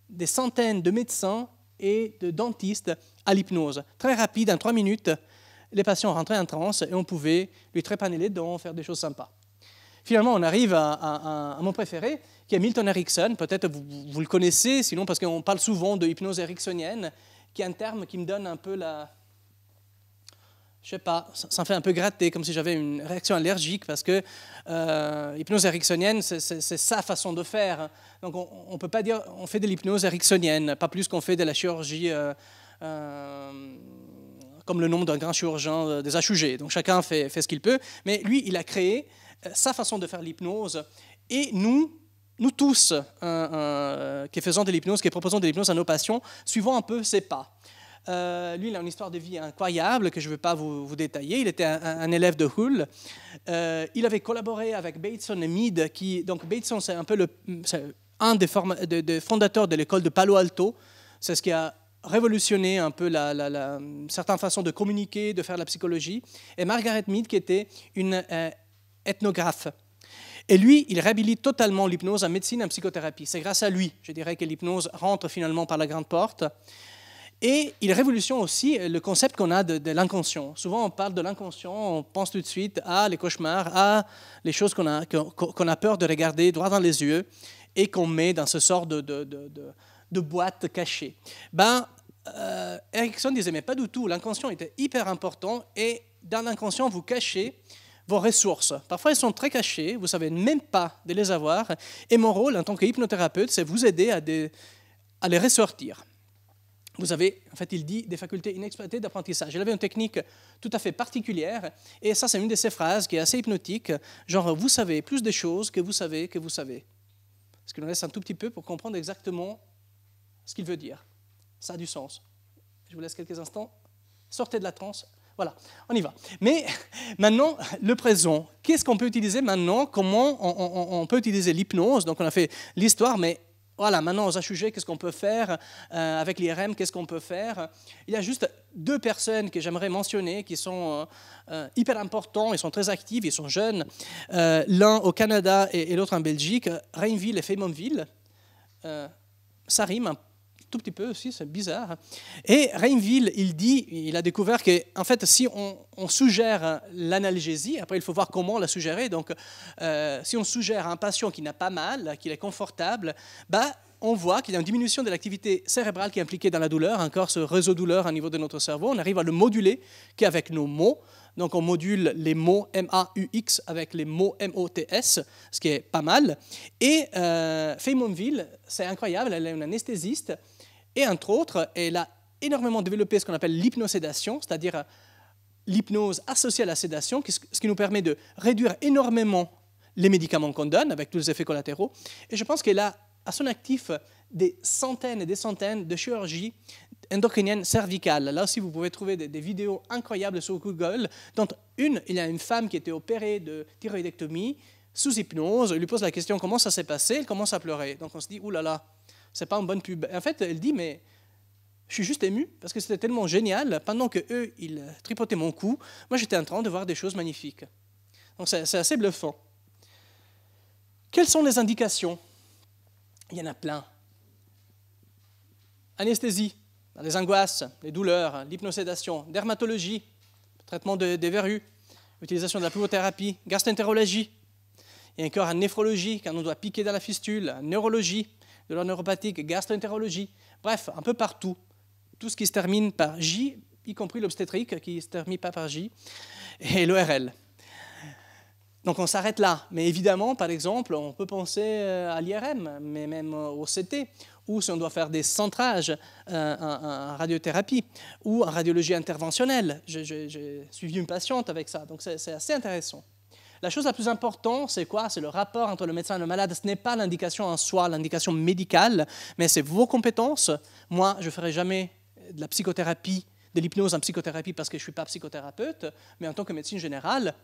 des centaines de médecins et de dentistes à l'hypnose. Très rapide, en 3 minutes, les patients rentraient en transe et on pouvait lui trépaner les dents, faire des choses sympas. Finalement, on arrive à mon préféré, qui est Milton Erickson. Peut-être vous le connaissez, sinon parce qu'on parle souvent de hypnose ericksonienne, qui est un terme qui me donne un peu la... Je ne sais pas, ça me fait un peu gratter, comme si j'avais une réaction allergique, parce que l'hypnose ericksonienne, c'est sa façon de faire. Donc on ne peut pas dire on fait de l'hypnose ericksonienne, pas plus qu'on fait de la chirurgie... comme le nom d'un grand chirurgien des HUG. Donc chacun fait ce qu'il peut, mais lui, il a créé sa façon de faire l'hypnose, et nous tous qui faisons de l'hypnose, qui proposons de l'hypnose à nos patients, suivons un peu ses pas. Lui, il a une histoire de vie incroyable que je ne vais pas vous détailler. Il était un élève de Hull. Il avait collaboré avec Bateson et Mead. Donc Bateson, c'est un peu un des fondateurs de l'école de Palo Alto. C'est ce qui a révolutionné un peu certaines façons de communiquer, de faire la psychologie. Et Margaret Mead, qui était une ethnographe. Et lui, il réhabilite totalement l'hypnose en médecine et en psychothérapie. C'est grâce à lui, je dirais, que l'hypnose rentre finalement par la grande porte. Et il révolutionne aussi le concept qu'on a de l'inconscient. Souvent, on parle de l'inconscient, on pense tout de suite à les cauchemars, à les choses qu'on a peur de regarder droit dans les yeux et qu'on met dans ce sort de boîte cachée. Erickson disait, mais pas du tout, l'inconscient était hyper important et dans l'inconscient, vous cachez vos ressources. Parfois, elles sont très cachées, vous ne savez même pas de les avoir. Et mon rôle en tant qu'hypnothérapeute, c'est vous aider à les ressortir. Vous avez, en fait, il dit, des facultés inexploitées d'apprentissage. Il avait une technique tout à fait particulière. Et ça, c'est une de ces phrases qui est assez hypnotique. Genre, vous savez plus de choses que vous savez que vous savez. Ce qui nous laisse un tout petit peu pour comprendre exactement ce qu'il veut dire. Ça a du sens. Je vous laisse quelques instants. Sortez de la transe. Voilà, on y va. Mais maintenant, le présent. Qu'est-ce qu'on peut utiliser maintenant? Comment on peut utiliser l'hypnose? Donc, on a fait l'histoire, mais voilà, maintenant, aux sujets, qu'est-ce qu'on peut faire avec l'IRM? Qu'est-ce qu'on peut faire? Il y a juste deux personnes que j'aimerais mentionner qui sont hyper importants. Ils sont très actifs, ils sont jeunes. L'un au Canada et l'autre en Belgique. Rainville et Faymonville. Ça rime un tout petit peu aussi, c'est bizarre. Et Rainville, il a découvert que, en fait, si on suggère l'analgésie, après il faut voir comment la suggérer. Donc, si on suggère à un patient qui n'a pas mal, qu'il est confortable, on voit qu'il y a une diminution de l'activité cérébrale qui est impliquée dans la douleur, encore ce réseau douleur au niveau de notre cerveau. On arrive à le moduler qu'avec nos mots. Donc, on module les mots M-A-U-X avec les mots M-O-T-S, ce qui est pas mal. Et Faymonville, c'est incroyable, elle est une anesthésiste. Et entre autres, elle a énormément développé ce qu'on appelle l'hypnosédation, c'est-à-dire l'hypnose associée à la sédation, ce qui nous permet de réduire énormément les médicaments qu'on donne avec tous les effets collatéraux. Et je pense qu'elle a à son actif des centaines et des centaines de chirurgies endocriniennes cervicales. Là aussi, vous pouvez trouver des vidéos incroyables sur Google. Dans une, il y a une femme qui était opérée de thyroïdectomie sous hypnose. Elle lui pose la question comment ça s'est passé. Elle commence à pleurer. Donc on se dit, oulala, c'est pas une bonne pub. En fait, elle dit, mais je suis juste émue parce que c'était tellement génial. Pendant qu'eux, ils tripotaient mon cou, moi, j'étais en train de voir des choses magnifiques. Donc c'est assez bluffant. Quelles sont les indications? Il y en a plein. Anesthésie, les angoisses, les douleurs, l'hypnosédation, dermatologie, traitement des verrues, utilisation de la pluvothérapie, gastroentérologie. Il y a encore en néphrologie, quand on doit piquer dans la fistule, en neurologie, de la neuropathique, gastroentérologie. Bref, un peu partout. Tout ce qui se termine par J, y compris l'obstétrique, qui ne se termine pas par J, et l'ORL. Donc on s'arrête là. Mais évidemment, par exemple, on peut penser à l'IRM, mais même au CT, ou si on doit faire des centrages en radiothérapie, ou en radiologie interventionnelle. J'ai suivi une patiente avec ça, donc c'est assez intéressant. La chose la plus importante, c'est quoi? C'est le rapport entre le médecin et le malade. Ce n'est pas l'indication en soi, l'indication médicale, mais c'est vos compétences. Moi, je ne ferai jamais de la psychothérapie, de l'hypnose en psychothérapie parce que je ne suis pas psychothérapeute, mais en tant que médecine générale,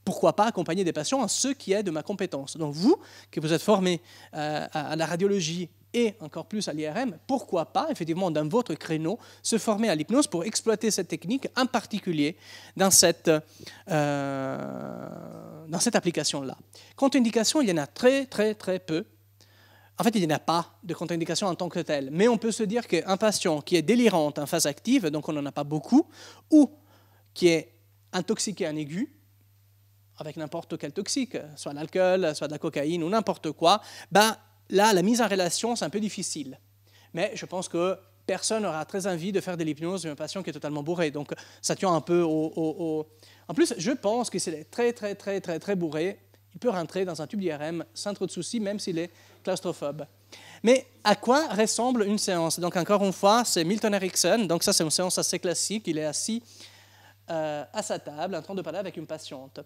pourquoi pas accompagner des patients en ce qui est de ma compétence. Donc vous, que vous êtes formé à la radiologie et encore plus à l'IRM, pourquoi pas, effectivement, dans votre créneau, se former à l'hypnose pour exploiter cette technique, en particulier dans cette application-là. Contre-indication, il y en a très, très, très peu. En fait, il n'y en a pas de contre-indication en tant que telle. Mais on peut se dire qu'un patient qui est délirant en phase active, donc on n'en a pas beaucoup, ou qui est intoxiqué en aigu, avec n'importe quel toxique, soit l'alcool, soit de la cocaïne ou n'importe quoi, là, la mise en relation, c'est un peu difficile. Mais je pense que personne n'aura très envie de faire de l'hypnose d'un patient qui est totalement bourré. Donc, ça tient un peu au... En plus, je pense que s'il est très, très, très, très, très bourré, il peut rentrer dans un tube d'IRM sans trop de soucis, même s'il est claustrophobe. Mais à quoi ressemble une séance? Donc, encore une fois, c'est Milton Erickson. Donc, ça, c'est une séance assez classique. Il est assis à sa table, en train de parler avec une patiente.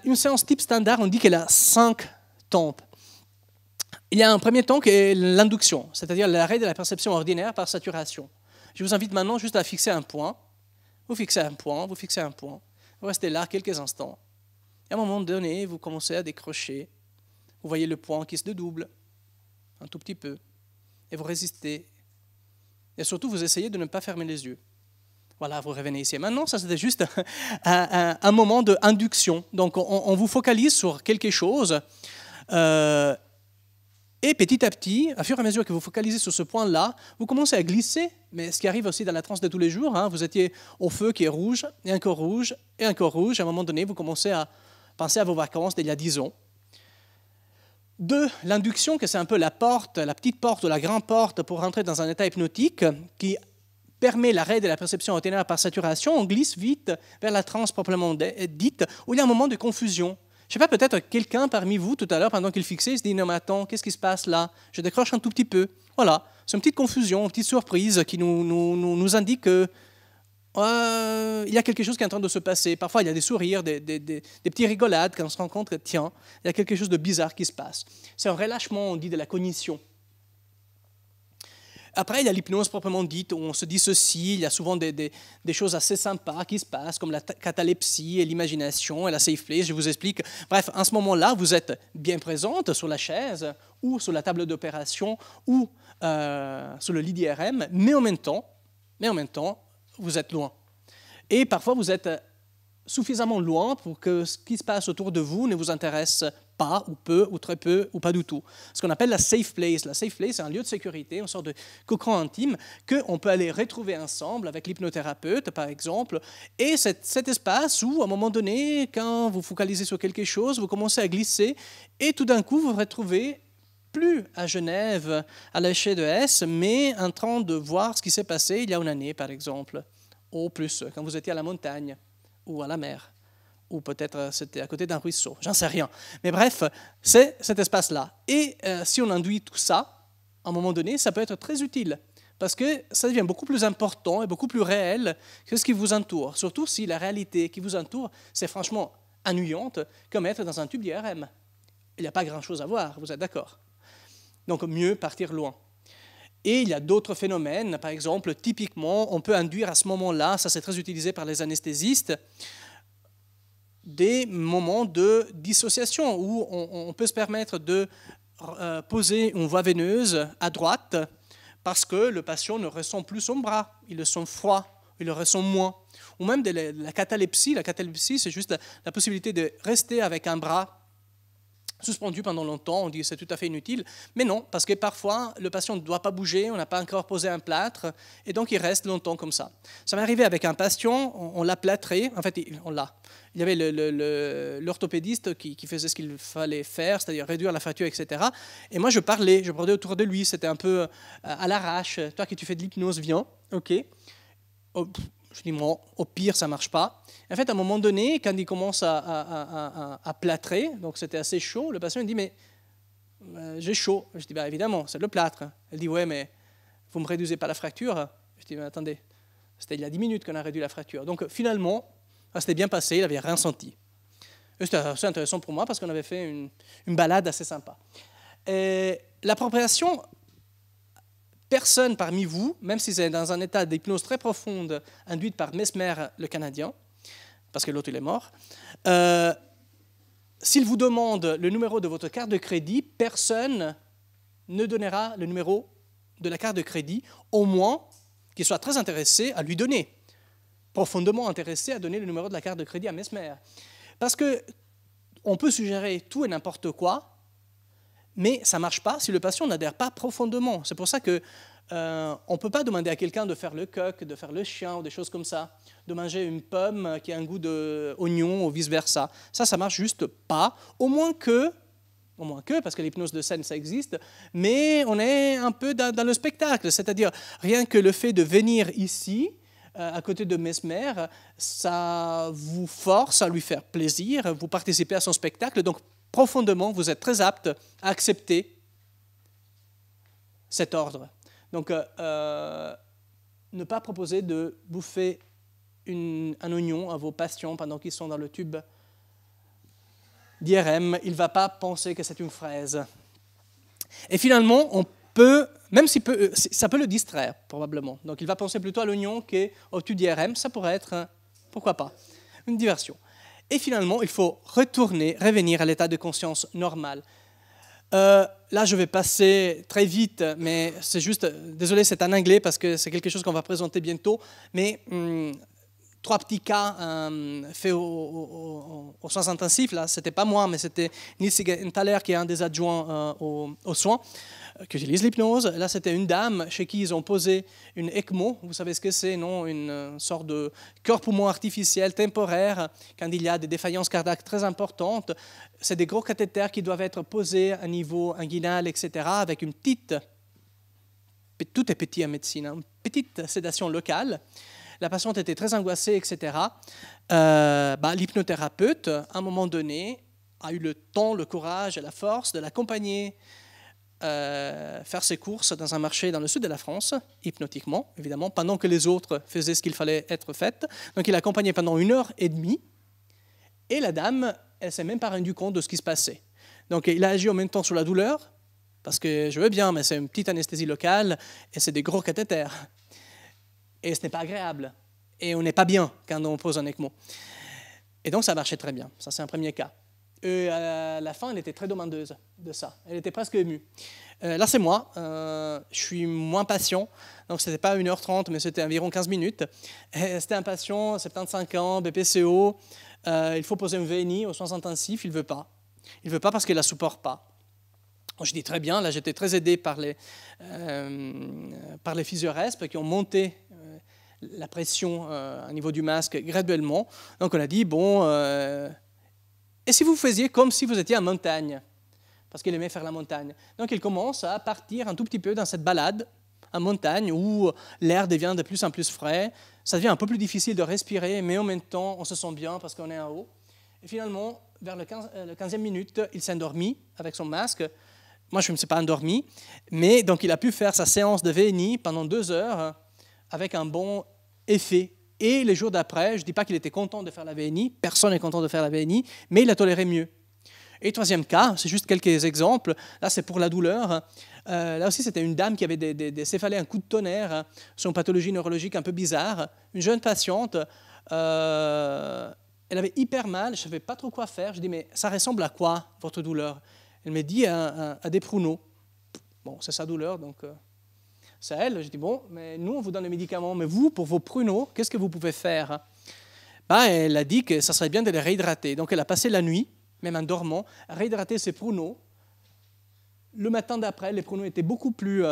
Une séance type standard, on dit qu'elle a 5 temps. Il y a un premier temps qui est l'induction, c'est-à-dire l'arrêt de la perception ordinaire par saturation. Je vous invite maintenant juste à fixer un point. Vous fixez un point, vous fixez un point. Vous restez là quelques instants. Et à un moment donné, vous commencez à décrocher. Vous voyez le point qui se dédouble un tout petit peu. Et vous résistez. Et surtout, vous essayez de ne pas fermer les yeux. Voilà, vous revenez ici. Maintenant, ça c'était juste un moment d'induction. Donc, on vous focalise sur quelque chose. Et petit à petit, à fur et à mesure que vous focalisez sur ce point-là, vous commencez à glisser. Mais ce qui arrive aussi dans la transe de tous les jours, hein, vous étiez au feu qui est rouge, et encore rouge, et encore rouge. À un moment donné, vous commencez à penser à vos vacances d'il y a 10 ans. L'induction, que c'est un peu la porte, la petite porte ou la grande porte pour rentrer dans un état hypnotique qui permet l'arrêt de la perception ordinaire par saturation. On glisse vite vers la transe proprement dite, où il y a un moment de confusion. Je ne sais pas, peut-être quelqu'un parmi vous, tout à l'heure, pendant qu'il fixait, il se dit « Non, mais attends, qu'est-ce qui se passe là ?» Je décroche un tout petit peu. Voilà, c'est une petite confusion, une petite surprise qui nous indique qu'il y a quelque chose qui est en train de se passer. Parfois, il y a des sourires, des petites rigolades quand on se rend compte que, tiens, il y a quelque chose de bizarre qui se passe. C'est un relâchement, on dit, de la cognition. Après, il y a l'hypnose proprement dite, où on se dissocie. Il y a souvent des choses assez sympas qui se passent, comme la catalepsie et l'imagination et la safe place. Je vous explique. Bref, à ce moment-là, vous êtes bien présente sur la chaise ou sur la table d'opération ou sur le lit d'IRM, mais en même temps, vous êtes loin. Et parfois, vous êtes suffisamment loin pour que ce qui se passe autour de vous ne vous intéresse pas, ou peu, ou très peu, ou pas du tout. Ce qu'on appelle la safe place. La safe place, c'est un lieu de sécurité, une sorte de cocon intime qu'on peut aller retrouver ensemble avec l'hypnothérapeute, par exemple. Et cet espace où, à un moment donné, quand vous focalisez sur quelque chose, vous commencez à glisser, et tout d'un coup, vous vous retrouvez plus à Genève, à l'Échelle de S, mais en train de voir ce qui s'est passé il y a une année, par exemple. Ou plus, quand vous étiez à la montagne, ou à la mer. Ou peut-être c'était à côté d'un ruisseau, j'en sais rien. Mais bref, c'est cet espace-là. Et si on induit tout ça, à un moment donné, ça peut être très utile, parce que ça devient beaucoup plus important et beaucoup plus réel que ce qui vous entoure, surtout si la réalité qui vous entoure, c'est franchement ennuyante, comme être dans un tube d'IRM. Il n'y a pas grand-chose à voir, vous êtes d'accord? Donc mieux partir loin. Et il y a d'autres phénomènes, par exemple, typiquement, on peut induire à ce moment-là, ça c'est très utilisé par les anesthésistes, des moments de dissociation où on peut se permettre de poser une voie veineuse à droite parce que le patient ne ressent plus son bras, il le sent froid, il le ressent moins. Ou même de la catalepsie. La catalepsie, c'est juste la possibilité de rester avec un bras suspendu pendant longtemps, on dit que c'est tout à fait inutile, mais non, parce que parfois le patient ne doit pas bouger, on n'a pas encore posé un plâtre, et donc il reste longtemps comme ça. Ça m'est arrivé avec un patient, on l'a plâtré, en fait on l'a. Il y avait l'orthopédiste qui faisait ce qu'il fallait faire, c'est-à-dire réduire la fracture, etc. Et moi je brodais autour de lui, c'était un peu à l'arrache. Toi qui tu fais de l'hypnose, viens, ok. Je dis, bon, au pire, ça ne marche pas. En fait, à un moment donné, quand il commence à plâtrer, donc c'était assez chaud, le patient il dit, mais j'ai chaud. Je dis, bah, évidemment, c'est le plâtre. Elle dit, ouais, mais vous ne me réduisez pas la fracture. Je dis, mais attendez, c'était il y a 10 minutes qu'on a réduit la fracture. Donc finalement, ça s'était bien passé, il n'avait rien senti. C'était assez intéressant pour moi parce qu'on avait fait une balade assez sympa. L'appropriation, personne parmi vous, même si c'est dans un état d'hypnose très profonde induite par Mesmer le Canadien, parce que l'autre il est mort, s'il vous demande le numéro de votre carte de crédit, personne ne donnera le numéro de la carte de crédit, au moins qu'il soit très intéressé à lui donner, profondément intéressé à donner le numéro de la carte de crédit à Mesmer. Parce qu'on peut suggérer tout et n'importe quoi, mais ça ne marche pas si le patient n'adhère pas profondément. C'est pour ça qu'on ne peut pas demander à quelqu'un de faire le coq, de faire le chien ou des choses comme ça, de manger une pomme qui a un goût d'oignon ou vice-versa. Ça ne marche juste pas, au moins que, parce que l'hypnose de scène, ça existe, mais on est un peu dans le spectacle, c'est-à-dire rien que le fait de venir ici, à côté de Mesmer, ça vous force à lui faire plaisir, vous participez à son spectacle, donc profondément, vous êtes très apte à accepter cet ordre. Donc, ne pas proposer de bouffer un oignon à vos patients pendant qu'ils sont dans le tube d'IRM. Il ne va pas penser que c'est une fraise. Et finalement, on peut, même si ça peut le distraire, probablement. Donc il va penser plutôt à l'oignon qu'au tube d'IRM. Ça pourrait être, pourquoi pas, une diversion. Et finalement, il faut revenir à l'état de conscience normal. Là, je vais passer très vite, mais c'est juste, désolé, c'est en anglais parce que c'est quelque chose qu'on va présenter bientôt, mais 3 petits cas faits aux soins intensifs. Là, c'était pas moi, mais c'était Nils Siegenthaler, qui est un des adjoints aux soins, qui utilise l'hypnose. Là, c'était une dame chez qui ils ont posé une ECMO. Vous savez ce que c'est, non? Une sorte de cœur-poumon artificiel temporaire quand il y a des défaillances cardiaques très importantes. C'est des gros cathéters qui doivent être posés à niveau inguinal, etc., avec une petite, tout est petit en médecine, une petite sédation locale. La patiente était très angoissée, etc. L'hypnothérapeute, à un moment donné, a eu le temps, le courage et la force de l'accompagner faire ses courses dans un marché dans le sud de la France, hypnotiquement, évidemment, pendant que les autres faisaient ce qu'il fallait être fait. Donc il l'a accompagnée pendant 1h30, et la dame, elle ne s'est même pas rendue compte de ce qui se passait. Donc il a agi en même temps sur la douleur, parce que je veux bien, mais c'est une petite anesthésie locale, et c'est des gros cathéters. Et ce n'est pas agréable. Et on n'est pas bien quand on pose un ECMO. Et donc, ça marchait très bien. Ça, c'est un premier cas. Et à la fin, elle était très demandeuse de ça. Elle était presque émue. Là, c'est moi. Je suis moins patient. Donc, ce n'était pas 1h30, mais c'était environ 15 minutes. C'était un patient, 75 ans, BPCO. Il faut poser un VNI aux soins intensifs. Il ne veut pas. Il ne veut pas parce qu'il ne la supporte pas. Je dis très bien. Là, j'étais très aidé par les physioresp qui ont monté la pression au niveau du masque graduellement. Donc on a dit, bon, et si vous faisiez comme si vous étiez en montagne, parce qu'il aimait faire la montagne. Donc il commence à partir un tout petit peu dans cette balade en montagne où l'air devient de plus en plus frais, ça devient un peu plus difficile de respirer, mais en même temps on se sent bien parce qu'on est en haut. Et finalement, vers le 15e minute, il s'est endormi avec son masque. Moi, je ne me suis pas endormi, mais donc il a pu faire sa séance de VNI pendant 2 heures avec un bon effet. Et les jours d'après, je ne dis pas qu'il était content de faire la VNI, personne n'est content de faire la VNI, mais il a toléré mieux. Et 3e cas, c'est juste quelques exemples, là c'est pour la douleur. Là aussi, c'était une dame qui avait des céphalées, un coup de tonnerre, sur une pathologie neurologique un peu bizarre, une jeune patiente. Elle avait hyper mal, je ne savais pas trop quoi faire. Je dis, mais ça ressemble à quoi, votre douleur? Elle me dit à des pruneaux. Bon, c'est sa douleur, donc c'est elle. Je dis, bon, mais nous, on vous donne les médicaments, mais vous, pour vos pruneaux, qu'est-ce que vous pouvez faire? Elle a dit que ça serait bien de les réhydrater. Donc, elle a passé la nuit, même en dormant, à réhydrater ses pruneaux. Le matin d'après, les pruneaux étaient beaucoup plus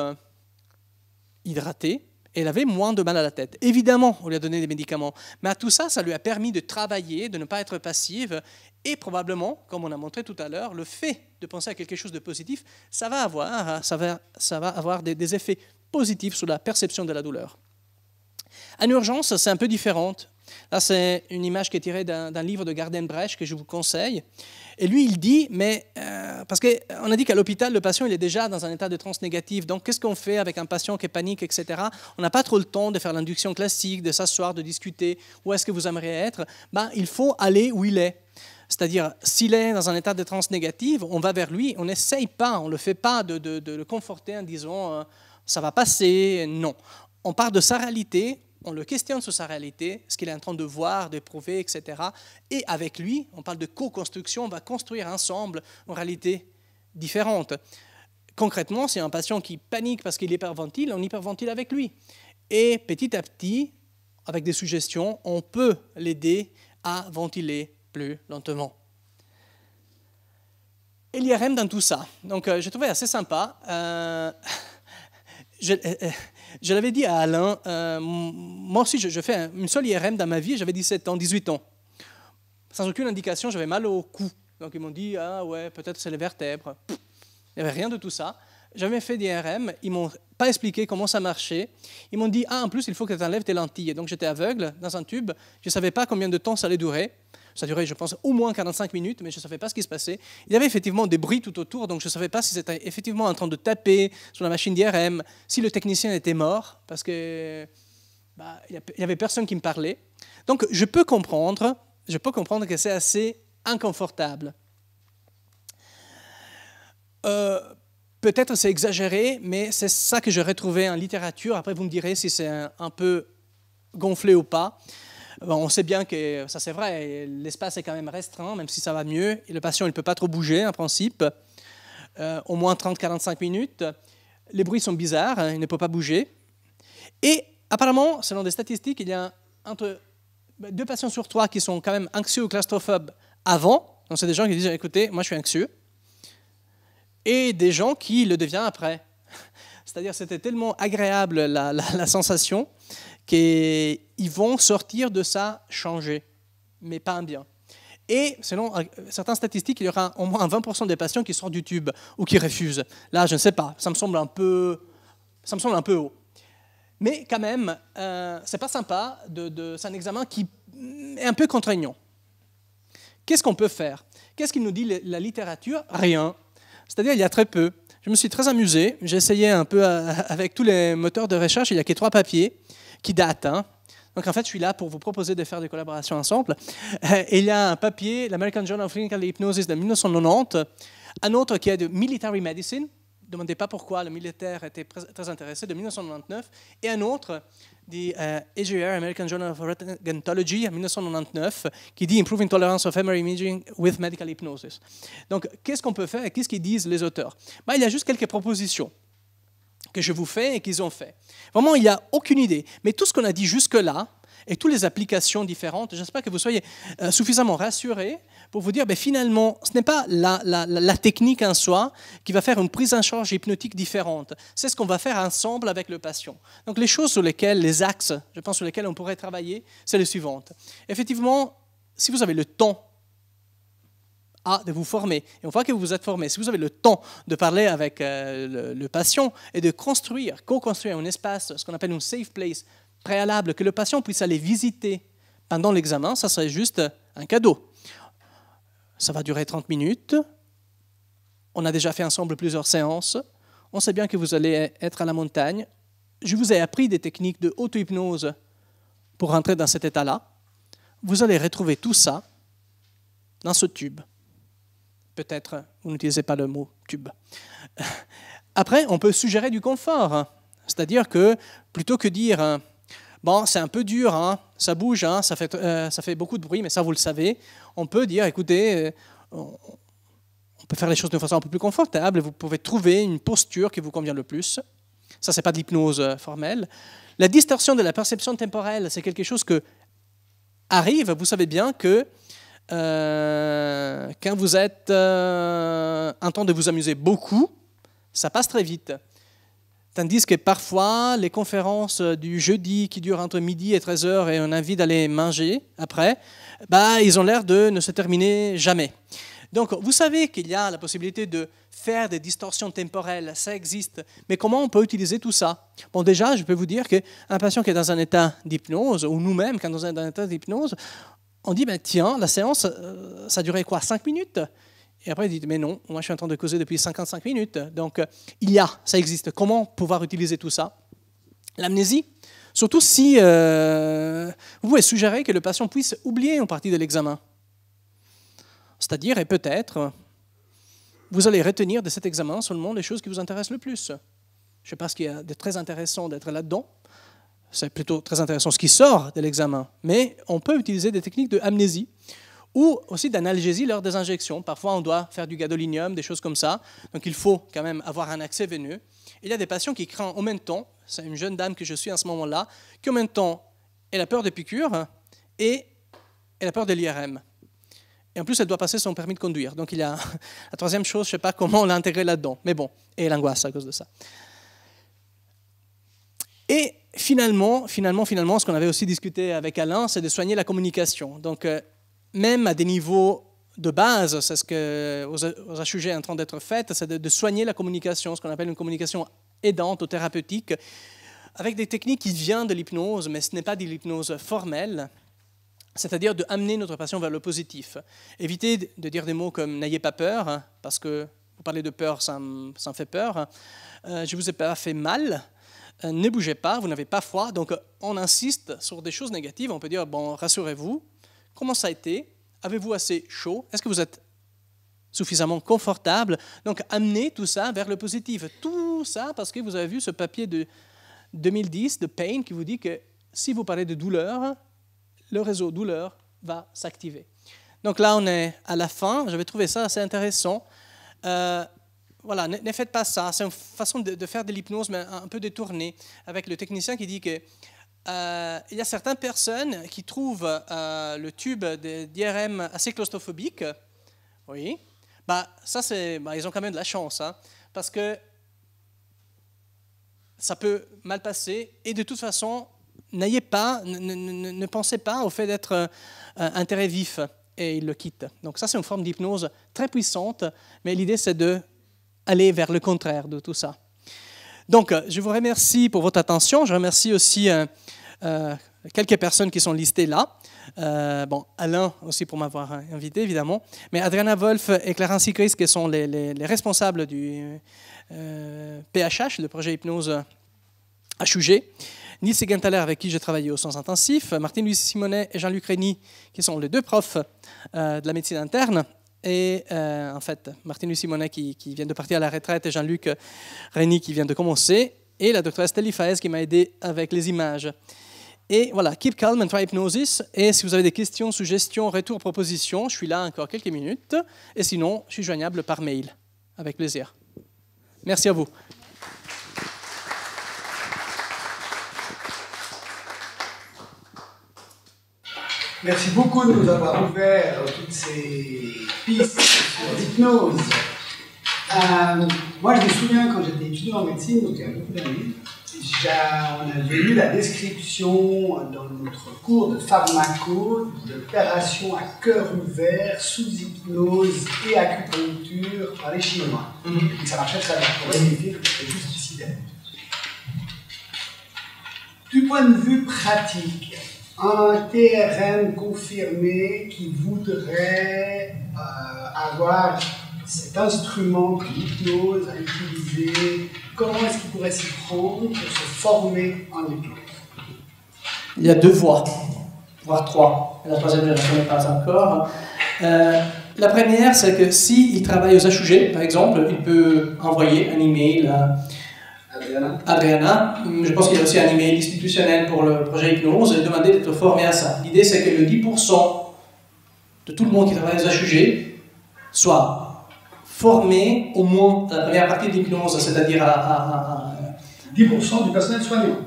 hydratés et elle avait moins de mal à la tête. Évidemment, on lui a donné des médicaments, mais à tout ça, ça lui a permis de travailler, de ne pas être passive. Et probablement, comme on a montré tout à l'heure, le fait de penser à quelque chose de positif, ça va avoir des effets positifs sur la perception de la douleur. En urgence, c'est un peu différent. Là, c'est une image qui est tirée d'un livre de Gardenbrecht que je vous conseille. Et lui, il dit, parce qu'on a dit qu'à l'hôpital, le patient il est déjà dans un état de transe négative. Donc, qu'est-ce qu'on fait avec un patient qui est panique, etc. On n'a pas trop le temps de faire l'induction classique, de s'asseoir, de discuter. Où est-ce que vous aimeriez être? Il faut aller où il est. C'est-à-dire, s'il est dans un état de transe négative, on va vers lui. On n'essaye pas, on ne le fait pas de le conforter en disant ça va passer. Non. On part de sa réalité. On le questionne sur sa réalité, ce qu'il est en train de voir, d'éprouver, etc. Et avec lui, on parle de co-construction, on va construire ensemble une réalité différente. Concrètement, c'est un patient qui panique parce qu'il hyperventile, on hyperventile avec lui. Et petit à petit, avec des suggestions, on peut l'aider à ventiler plus lentement. Et l'IRM dans tout ça. Donc, j'ai trouvé assez sympa. Je l'avais dit à Alain, moi aussi je fais une seule IRM dans ma vie, j'avais 17 ans, 18 ans. Sans aucune indication, j'avais mal au cou. Donc ils m'ont dit, ah ouais, peut-être c'est les vertèbres. Il n'y avait rien de tout ça. J'avais fait d'IRM, ils ne m'ont pas expliqué comment ça marchait. Ils m'ont dit, en plus il faut que tu enlèves tes lentilles. Donc j'étais aveugle dans un tube, je ne savais pas combien de temps ça allait durer. Ça durait, je pense, au moins 45 minutes, mais je ne savais pas ce qui se passait. Il y avait effectivement des bruits tout autour, donc je ne savais pas si c'était effectivement en train de taper sur la machine d'IRM, si le technicien était mort, parce qu'il n'y avait personne qui me parlait. Donc je peux comprendre que c'est assez inconfortable. peut-être c'est exagéré, mais c'est ça que j'ai retrouvé en littérature. Après, vous me direz si c'est un peu gonflé ou pas. Bon, on sait bien que ça c'est vrai, l'espace est quand même restreint, même si ça va mieux. Et le patient il ne peut pas trop bouger en principe, au moins 30-45 minutes. Les bruits sont bizarres, hein, il ne peut pas bouger. Et apparemment, selon des statistiques, il y a entre 2 patients sur 3 qui sont quand même anxieux ou claustrophobes avant. Donc c'est des gens qui disent, écoutez, moi je suis anxieux. Et des gens qui le deviennent après. C'est-à-dire c'était tellement agréable la sensation qu'ils vont sortir de ça changés, mais pas un bien. Et selon certaines statistiques, il y aura au moins 20% des patients qui sortent du tube ou qui refusent. Là, je ne sais pas, ça me semble un peu haut. Mais quand même, c'est pas sympa, c'est un examen qui est un peu contraignant. Qu'est-ce qu'on peut faire? Qu'est-ce qu'il nous dit la littérature? Rien. C'est-à-dire, il y a très peu. Je me suis très amusé. J'ai essayé un peu avec tous les moteurs de recherche. Il n'y a que 3 papiers qui datent. Hein. Donc, en fait, je suis là pour vous proposer de faire des collaborations ensemble. Et il y a un papier, l'American Journal of Clinical Hypnosis de 1990, un autre qui est de Military Medicine. Ne demandez pas pourquoi le militaire était très intéressé, de 1999. Et un autre, the AJR, American Journal of Radiology, en 1999, qui dit Improving Tolerance of MRI Imaging with Medical Hypnosis. Donc, qu'est-ce qu'on peut faire et qu'est-ce qu'ils disent les auteurs? Il y a juste quelques propositions que je vous fais et qu'ils ont fait. Vraiment, il n'y a aucune idée. Mais tout ce qu'on a dit jusque-là, et toutes les applications différentes, j'espère que vous soyez suffisamment rassurés pour vous dire, finalement, ce n'est pas la technique en soi qui va faire une prise en charge hypnotique différente. C'est ce qu'on va faire ensemble avec le patient. Donc les choses sur lesquelles, les axes, je pense, sur lesquels on pourrait travailler, c'est les suivantes. Effectivement, si vous avez le temps de vous former, et une fois que vous vous êtes formé, si vous avez le temps de parler avec le patient et de co-construire un espace, ce qu'on appelle une safe place, préalable, que le patient puisse aller visiter pendant l'examen, ça serait juste un cadeau. Ça va durer 30 minutes. On a déjà fait ensemble plusieurs séances. On sait bien que vous allez être à la montagne. Je vous ai appris des techniques de auto-hypnose pour rentrer dans cet état-là. Vous allez retrouver tout ça dans ce tube. Peut-être, vous n'utilisez pas le mot tube. Après, on peut suggérer du confort. C'est-à-dire que, plutôt que dire... Bon, c'est un peu dur, hein, ça bouge, hein, ça fait beaucoup de bruit, mais ça, vous le savez. On peut dire, écoutez, on peut faire les choses de façon un peu plus confortable. Vous pouvez trouver une posture qui vous convient le plus. Ça, ce n'est pas de l'hypnose formelle. La distorsion de la perception temporelle, c'est quelque chose qui arrive. Vous savez bien que quand vous êtes en train de vous amuser beaucoup, ça passe très vite. Tandis que parfois, les conférences du jeudi qui durent entre midi et 13h et on a envie d'aller manger après, ils ont l'air de ne se terminer jamais. Donc, vous savez qu'il y a la possibilité de faire des distorsions temporelles, ça existe. Mais comment on peut utiliser tout ça? Bon, déjà, je peux vous dire qu'un patient qui est dans un état d'hypnose, ou nous-mêmes, quand on est dans un état d'hypnose, on dit, tiens, la séance, ça durait quoi, 5 minutes? Et après, il dit, mais non, moi je suis en train de causer depuis 55 minutes. Donc, ça existe. Comment pouvoir utiliser tout ça? L'amnésie, surtout si vous pouvez suggérer que le patient puisse oublier une partie de l'examen. C'est-à-dire, et peut-être, vous allez retenir de cet examen seulement les choses qui vous intéressent le plus. Je pense qu'il y a de très intéressant d'être là-dedans. C'est plutôt très intéressant ce qui sort de l'examen. Mais on peut utiliser des techniques d'amnésie ou aussi d'analgésie lors des injections. Parfois, on doit faire du gadolinium, des choses comme ça. Donc, il faut quand même avoir un accès veineux. Il y a des patients qui craignent en même temps, c'est une jeune dame que je suis en ce moment-là, qui en même temps, elle a peur des piqûres et elle a peur de l'IRM. Et en plus, elle doit passer son permis de conduire. Donc, il y a la troisième chose, je ne sais pas comment on l'a intégré là-dedans. Mais bon, et l'angoisse à cause de ça. Et finalement, ce qu'on avait aussi discuté avec Alain, c'est de soigner la communication. Donc, même à des niveaux de base, c'est ce que aux HUG est en train d'être fait, c'est de soigner la communication, ce qu'on appelle une communication aidante ou thérapeutique, avec des techniques qui viennent de l'hypnose, mais ce n'est pas de l'hypnose formelle, c'est-à-dire d'amener notre patient vers le positif. Évitez de dire des mots comme « n'ayez pas peur hein, », parce que vous parlez de peur, ça me fait peur. Je ne vous ai pas fait mal. Ne bougez pas, vous n'avez pas froid. Donc, on insiste sur des choses négatives. On peut dire, bon, rassurez-vous. Comment ça a été? Avez-vous assez chaud? Est-ce que vous êtes suffisamment confortable. Donc, amenez tout ça vers le positif. Tout ça parce que vous avez vu ce papier de 2010 de Payne qui vous dit que si vous parlez de douleur, le réseau douleur va s'activer. Donc là, on est à la fin. J'avais trouvé ça assez intéressant. Voilà, ne faites pas ça. C'est une façon de faire de l'hypnose, mais un peu détournée, avec le technicien qui dit que il y a certaines personnes qui trouvent le tube d'IRM assez claustrophobique. Oui. Ça, ils ont quand même de la chance, hein, parce que ça peut mal passer. Et de toute façon, ne pensez pas au fait d'être intérêt vif. Et ils le quittent. Donc ça, c'est une forme d'hypnose très puissante, mais l'idée, c'est d'aller vers le contraire de tout ça. Donc, je vous remercie pour votre attention. Je remercie aussi quelques personnes qui sont listées là. Alain aussi pour m'avoir invité, évidemment. Mais Adriana Wolf et Clarence Sikris, qui sont les responsables du PHH, le projet hypnose HUG. Nils Segenthaler, avec qui j'ai travaillé au sens intensif. Martine-Louis Simonet et Jean-Luc Reyny, qui sont les deux profs de la médecine interne. Et en fait, Martine-Louis Simonet qui vient de partir à la retraite et Jean-Luc Reyny qui vient de commencer. Et la docteure Estelle Faez qui m'a aidé avec les images. Et voilà, keep calm and try hypnosis. Et si vous avez des questions, suggestions, retours, propositions, je suis là encore quelques minutes. Et sinon, je suis joignable par mail. Avec plaisir. Merci à vous. Merci beaucoup de nous avoir ouvert toutes ces pistes sur l'hypnose. Moi, je me souviens quand j'étais étudiant en médecine, donc il y a beaucoup d'années, on avait lu la description dans notre cours de pharmaco d'opérations à cœur ouvert, sous hypnose et acupuncture par les Chinois. Et ça marchait très bien. Pour éviter que c'était juste suicidaire. Du point de vue pratique, un TRM confirmé qui voudrait avoir cet instrument que l'hypnose a utilisé, comment est-ce qu'il pourrait s'y prendre pour se former en hypnose? Il y a 2 voies, voire 3. La troisième, je ne la connais pas encore. La première, c'est que s'il travaille aux HUG, par exemple, il peut envoyer un email à Adriana. Je pense qu'il y a aussi un email institutionnel pour le projet hypnose et demander d'être formé à ça. L'idée, c'est que le 10% de tout le monde qui travaille aux HUG soit formé au moins à la première partie de l'hypnose, c'est-à-dire à 10% du personnel soignant.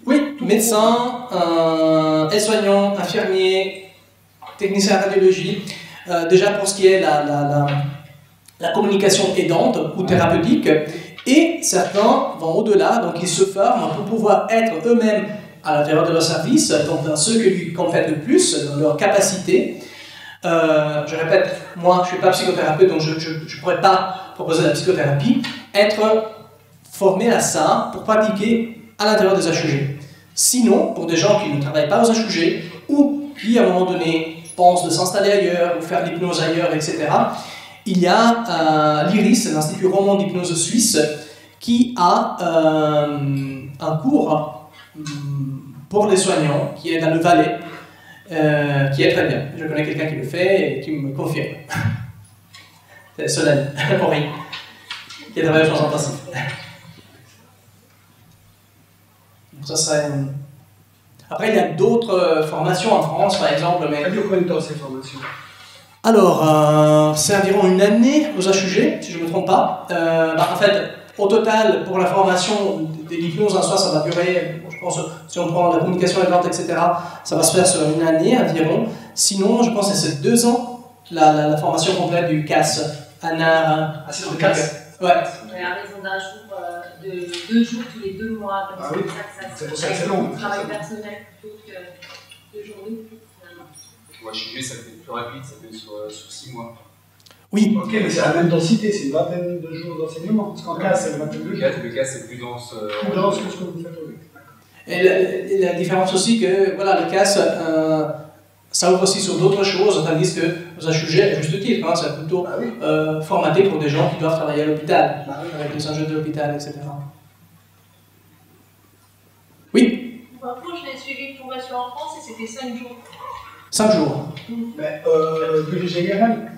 Oui, médecins, aides-soignants, infirmiers, techniciens en radiologie. Déjà pour ce qui est la communication aidante ou thérapeutique. Et certains vont au-delà, donc ils se forment pour pouvoir être eux-mêmes à l'intérieur de leur service, donc dans ceux qui complètent le plus, dans leur capacité. Je répète, moi je ne suis pas psychothérapeute, donc je ne pourrais pas proposer la psychothérapie. Être formé à ça pour pratiquer à l'intérieur des HUG. Sinon, pour des gens qui ne travaillent pas aux HUG ou qui à un moment donné pensent de s'installer ailleurs ou faire l'hypnose ailleurs, etc., il y a l'IRIS, l'Institut Roman d'Hypnose Suisse, qui a un cours pour les soignants qui est dans le Valais, qui est très bien. Je connais quelqu'un qui le fait et qui me confirme. C'est Solène, Henri, qui travaille au sens intensif. Ça serait... Après, il y a d'autres formations en France, par exemple. Mais... Ça dure combien de temps ces formations? Alors, c'est environ 1 année aux HUG, si je ne me trompe pas. En fait, au total, pour la formation de l'hypnose en soi, ça va durer, je pense, si on prend la communication aidante, etc., ça va se faire sur 1 année environ. Sinon, je pense que c'est 2 ans, la formation complète du CAS. Anna... Ah, c'est dans le CAS? Ouais. Mais à raison d'un jour, de 2 jours tous les 2 mois. Ah oui, c'est pour ça que c'est long. Travail personnel plutôt que de journée, finalement. Moi, HUG, ça peut être plus rapide, ça peut être sur 6 mois. Oui. Ok, mais c'est la même densité, c'est une vingtaine de jours d'enseignement. Parce qu'en cas, c'est 22 jours. Le cas, c'est plus dense. Plus dense que ce que vous faites aujourd'hui. Et la différence aussi que voilà, le CAS, ça ouvre aussi sur d'autres choses, tandis que aux HUG, à juste titre, hein, c'est plutôt formaté pour des gens qui doivent travailler à l'hôpital, avec les enjeux de l'hôpital, etc. Oui. Pour info, je l'ai suivi une formation en France et c'était 5 jours. 5 jours. Mais budget général?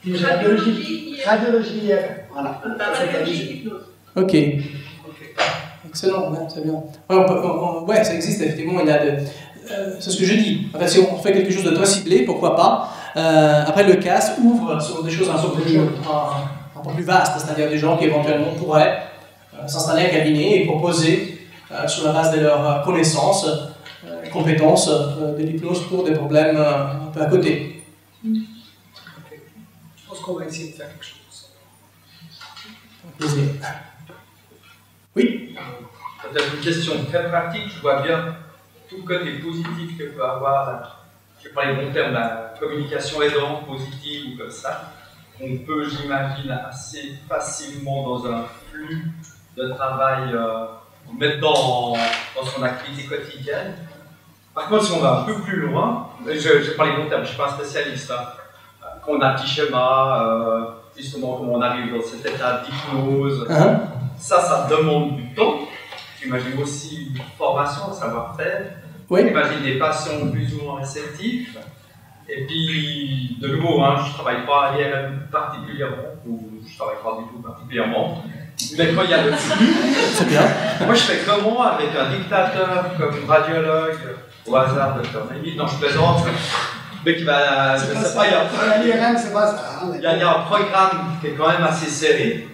Radiologie IRM. Voilà. Radiologie, hypnose. Ok. Excellent, ouais, c'est bien. Ouais, ça existe effectivement. Il y a c'est ce que je dis. En fait, si on fait quelque chose de très ciblé, pourquoi pas. Après, le CAS ouvre sur des choses un peu plus vastes, c'est-à-dire des gens qui éventuellement pourraient s'installer un cabinet et proposer, sur la base de leurs connaissances, compétences, de l'hypnose pour des problèmes un peu à côté. Je pense qu'on va essayer de faire quelque chose. Plaisir. Oui. Peut-être une question très pratique, je vois bien tout le côté positif que peut avoir, je vais parler bon terme, la communication aidante, positive ou comme ça. On peut, j'imagine, assez facilement dans un flux de travail, mettre dans son activité quotidienne. Par contre, si on va un peu plus loin, je parle bon terme, je ne suis pas un spécialiste, hein, qu'on a un petit schéma, justement comment on arrive dans cet état d'hypnose, ça demande du temps. J'imagine aussi une formation, un savoir-faire. Oui. J'imagine des patients plus ou moins réceptifs. Et puis, de nouveau, hein, je ne travaille pas à l'IRM particulièrement, ou je ne travaille pas du tout particulièrement. Mais quand il y a le flux, c'est bien. Moi, je fais comment avec un dictateur, comme radiologue, au hasard, docteur Mémile, non, je plaisante, mais qui va. Je sais pas, l'IRM, c'est pas ça. Il y a un programme qui est quand même assez serré.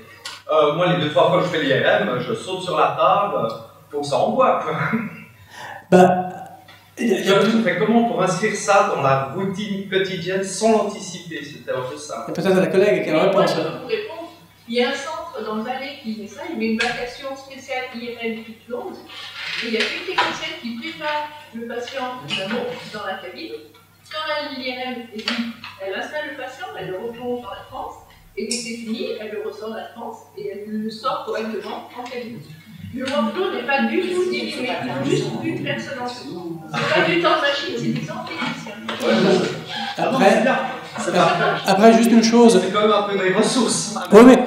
Moi, les 2-3 fois que je fais l'IRM, je saute sur la table, faut que ça envoie, quoi. Je fais comment pour inscrire ça dans la routine quotidienne sans l'anticiper? C'était un peu ça. Il y a peut-être la collègue qui a une réponse. Moi, je peux vous répondre. Il y a un centre dans le Valais qui fait ça, il met une vacation spéciale IRM hypnose, et il y a une technicienne qui prépare le patient dans la cabine. Quand l'IRM est finie, elle installe le patient, elle le replonge dans la transe, et dès que c'est fini, elle le ressort de la transe, et elle le sort correctement en cabine. Le workflow n'est pas du tout diminué, juste une personne en dessous. C'est pas du temps de machine, c'est du temps technicien. Après, juste une chose. C'est quand même un peu des ressources. Oui, mais. Non,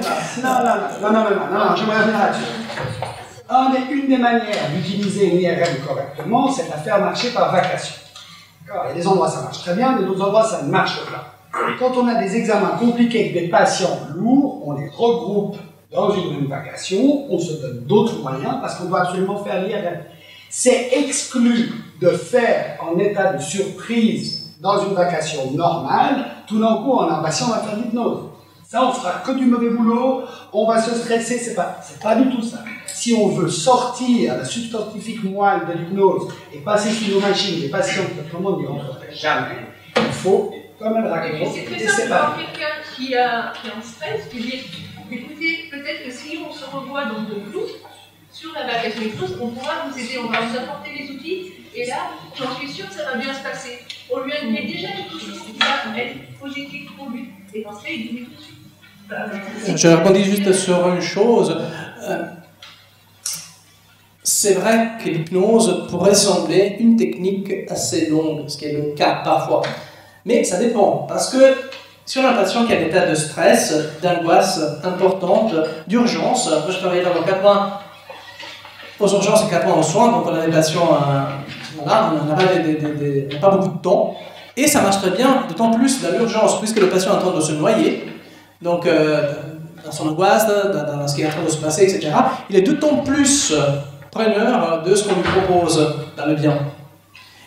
j'aimerais revenir là-dessus. Une des manières d'utiliser une IRM correctement, c'est de la faire marcher par vacation. Il y a des endroits ça marche très bien, mais d'autres endroits ça ne marche pas. Et quand on a des examens compliqués avec des patients lourds, on les regroupe dans une même vacation, on se donne d'autres moyens parce qu'on doit absolument faire l'IRM. C'est exclu de faire en état de surprise dans une vacation normale, tout d'un coup, un patient va faire l'hypnose. Ça, on fera que du mauvais boulot, on va se stresser, c'est pas du tout ça. Si on veut sortir la substantifique moelle de l'hypnose et passer sur nos machines, les patients qui autrement n'y rentreraient jamais, il faut, comme elle raconte, c'est très simple pour quelqu'un qui est en stress, qui dit écoutez, peut-être que si on se revoit dans de flou, sur la vacation hypnose, on pourra vous aider, on va vous apporter les outils, et là, j'en suis sûre que ça va bien se passer. On lui a donné déjà quelque chose qui va être positif pour lui, et dans ce cas, il dit tout de suite. Je répondis juste sur une chose. C'est vrai que l'hypnose pourrait sembler une technique assez longue, ce qui est le cas parfois. Mais ça dépend, parce que si on a un patient qui a un état de stress, d'angoisse importante, d'urgence, moi je travaillais dans le 80 aux urgences et 80 aux soins, donc on a des patients, voilà, on n'a pas beaucoup de temps, et ça marche très bien, d'autant plus dans l'urgence, puisque le patient est en train de se noyer, donc dans son angoisse, dans ce qui est en train de se passer, etc., il est d'autant plus preneur de ce qu'on lui propose dans le bien.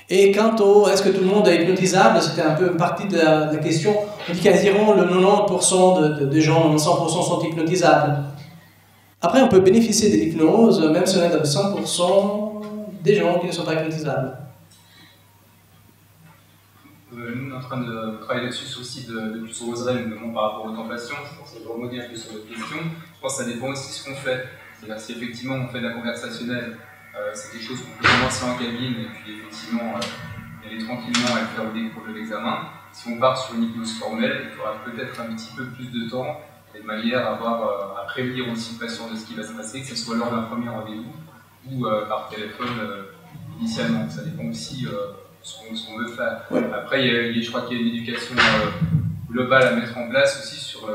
Et quant au est-ce que tout le monde est hypnotisable, c'était un peu une partie de la question. On dit qu'environ le 90% des gens, 100% sont hypnotisables. Après, on peut bénéficier de l'hypnose, même si on est à 100% des gens qui ne sont pas hypnotisables. Nous, on est en train de travailler là-dessus sur le site de Plus Roseray, notamment par rapport aux tentations. Je pense que je rebondis un peu sur votre question. Je pense que ça dépend aussi de ce qu'on fait. C'est-à-dire si effectivement on fait de la conversationnelle, c'est quelque chose qu'on peut commencer en cabine et puis effectivement y aller tranquillement et le faire au décours de l'examen. Si on part sur une hypnose formelle, il faudra peut-être un petit peu plus de temps et de manière à prévenir aussi le patient de ce qui va se passer, que ce soit lors d'un premier rendez-vous ou par téléphone initialement. Ça dépend aussi ce qu'on veut faire. Ouais. Après, je crois qu'il y a une éducation globale à mettre en place aussi sur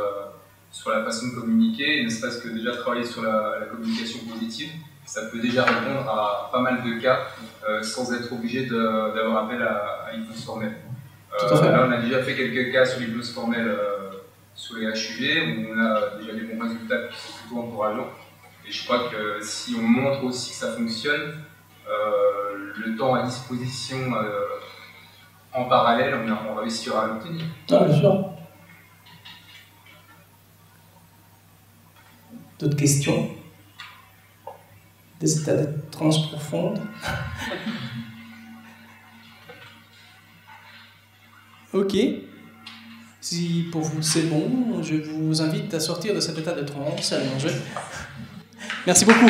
la façon de communiquer, et ne serait-ce que déjà travailler sur la communication positive. Ça peut déjà répondre à pas mal de cas sans être obligé d'avoir appel à l'hypnose formelle. Là, on a déjà fait quelques cas sur l'hypnose formelle sur les HUV, où on a déjà des bons résultats qui sont plutôt encourageants. Et je crois que si on montre aussi que ça fonctionne, le temps à disposition en parallèle, on réussira à l'obtenir. Ah, bien sûr. D'autres questions? Des états de transe profonde? Ok. Si pour vous c'est bon, je vous invite à sortir de cet état de transe, à manger. Merci beaucoup.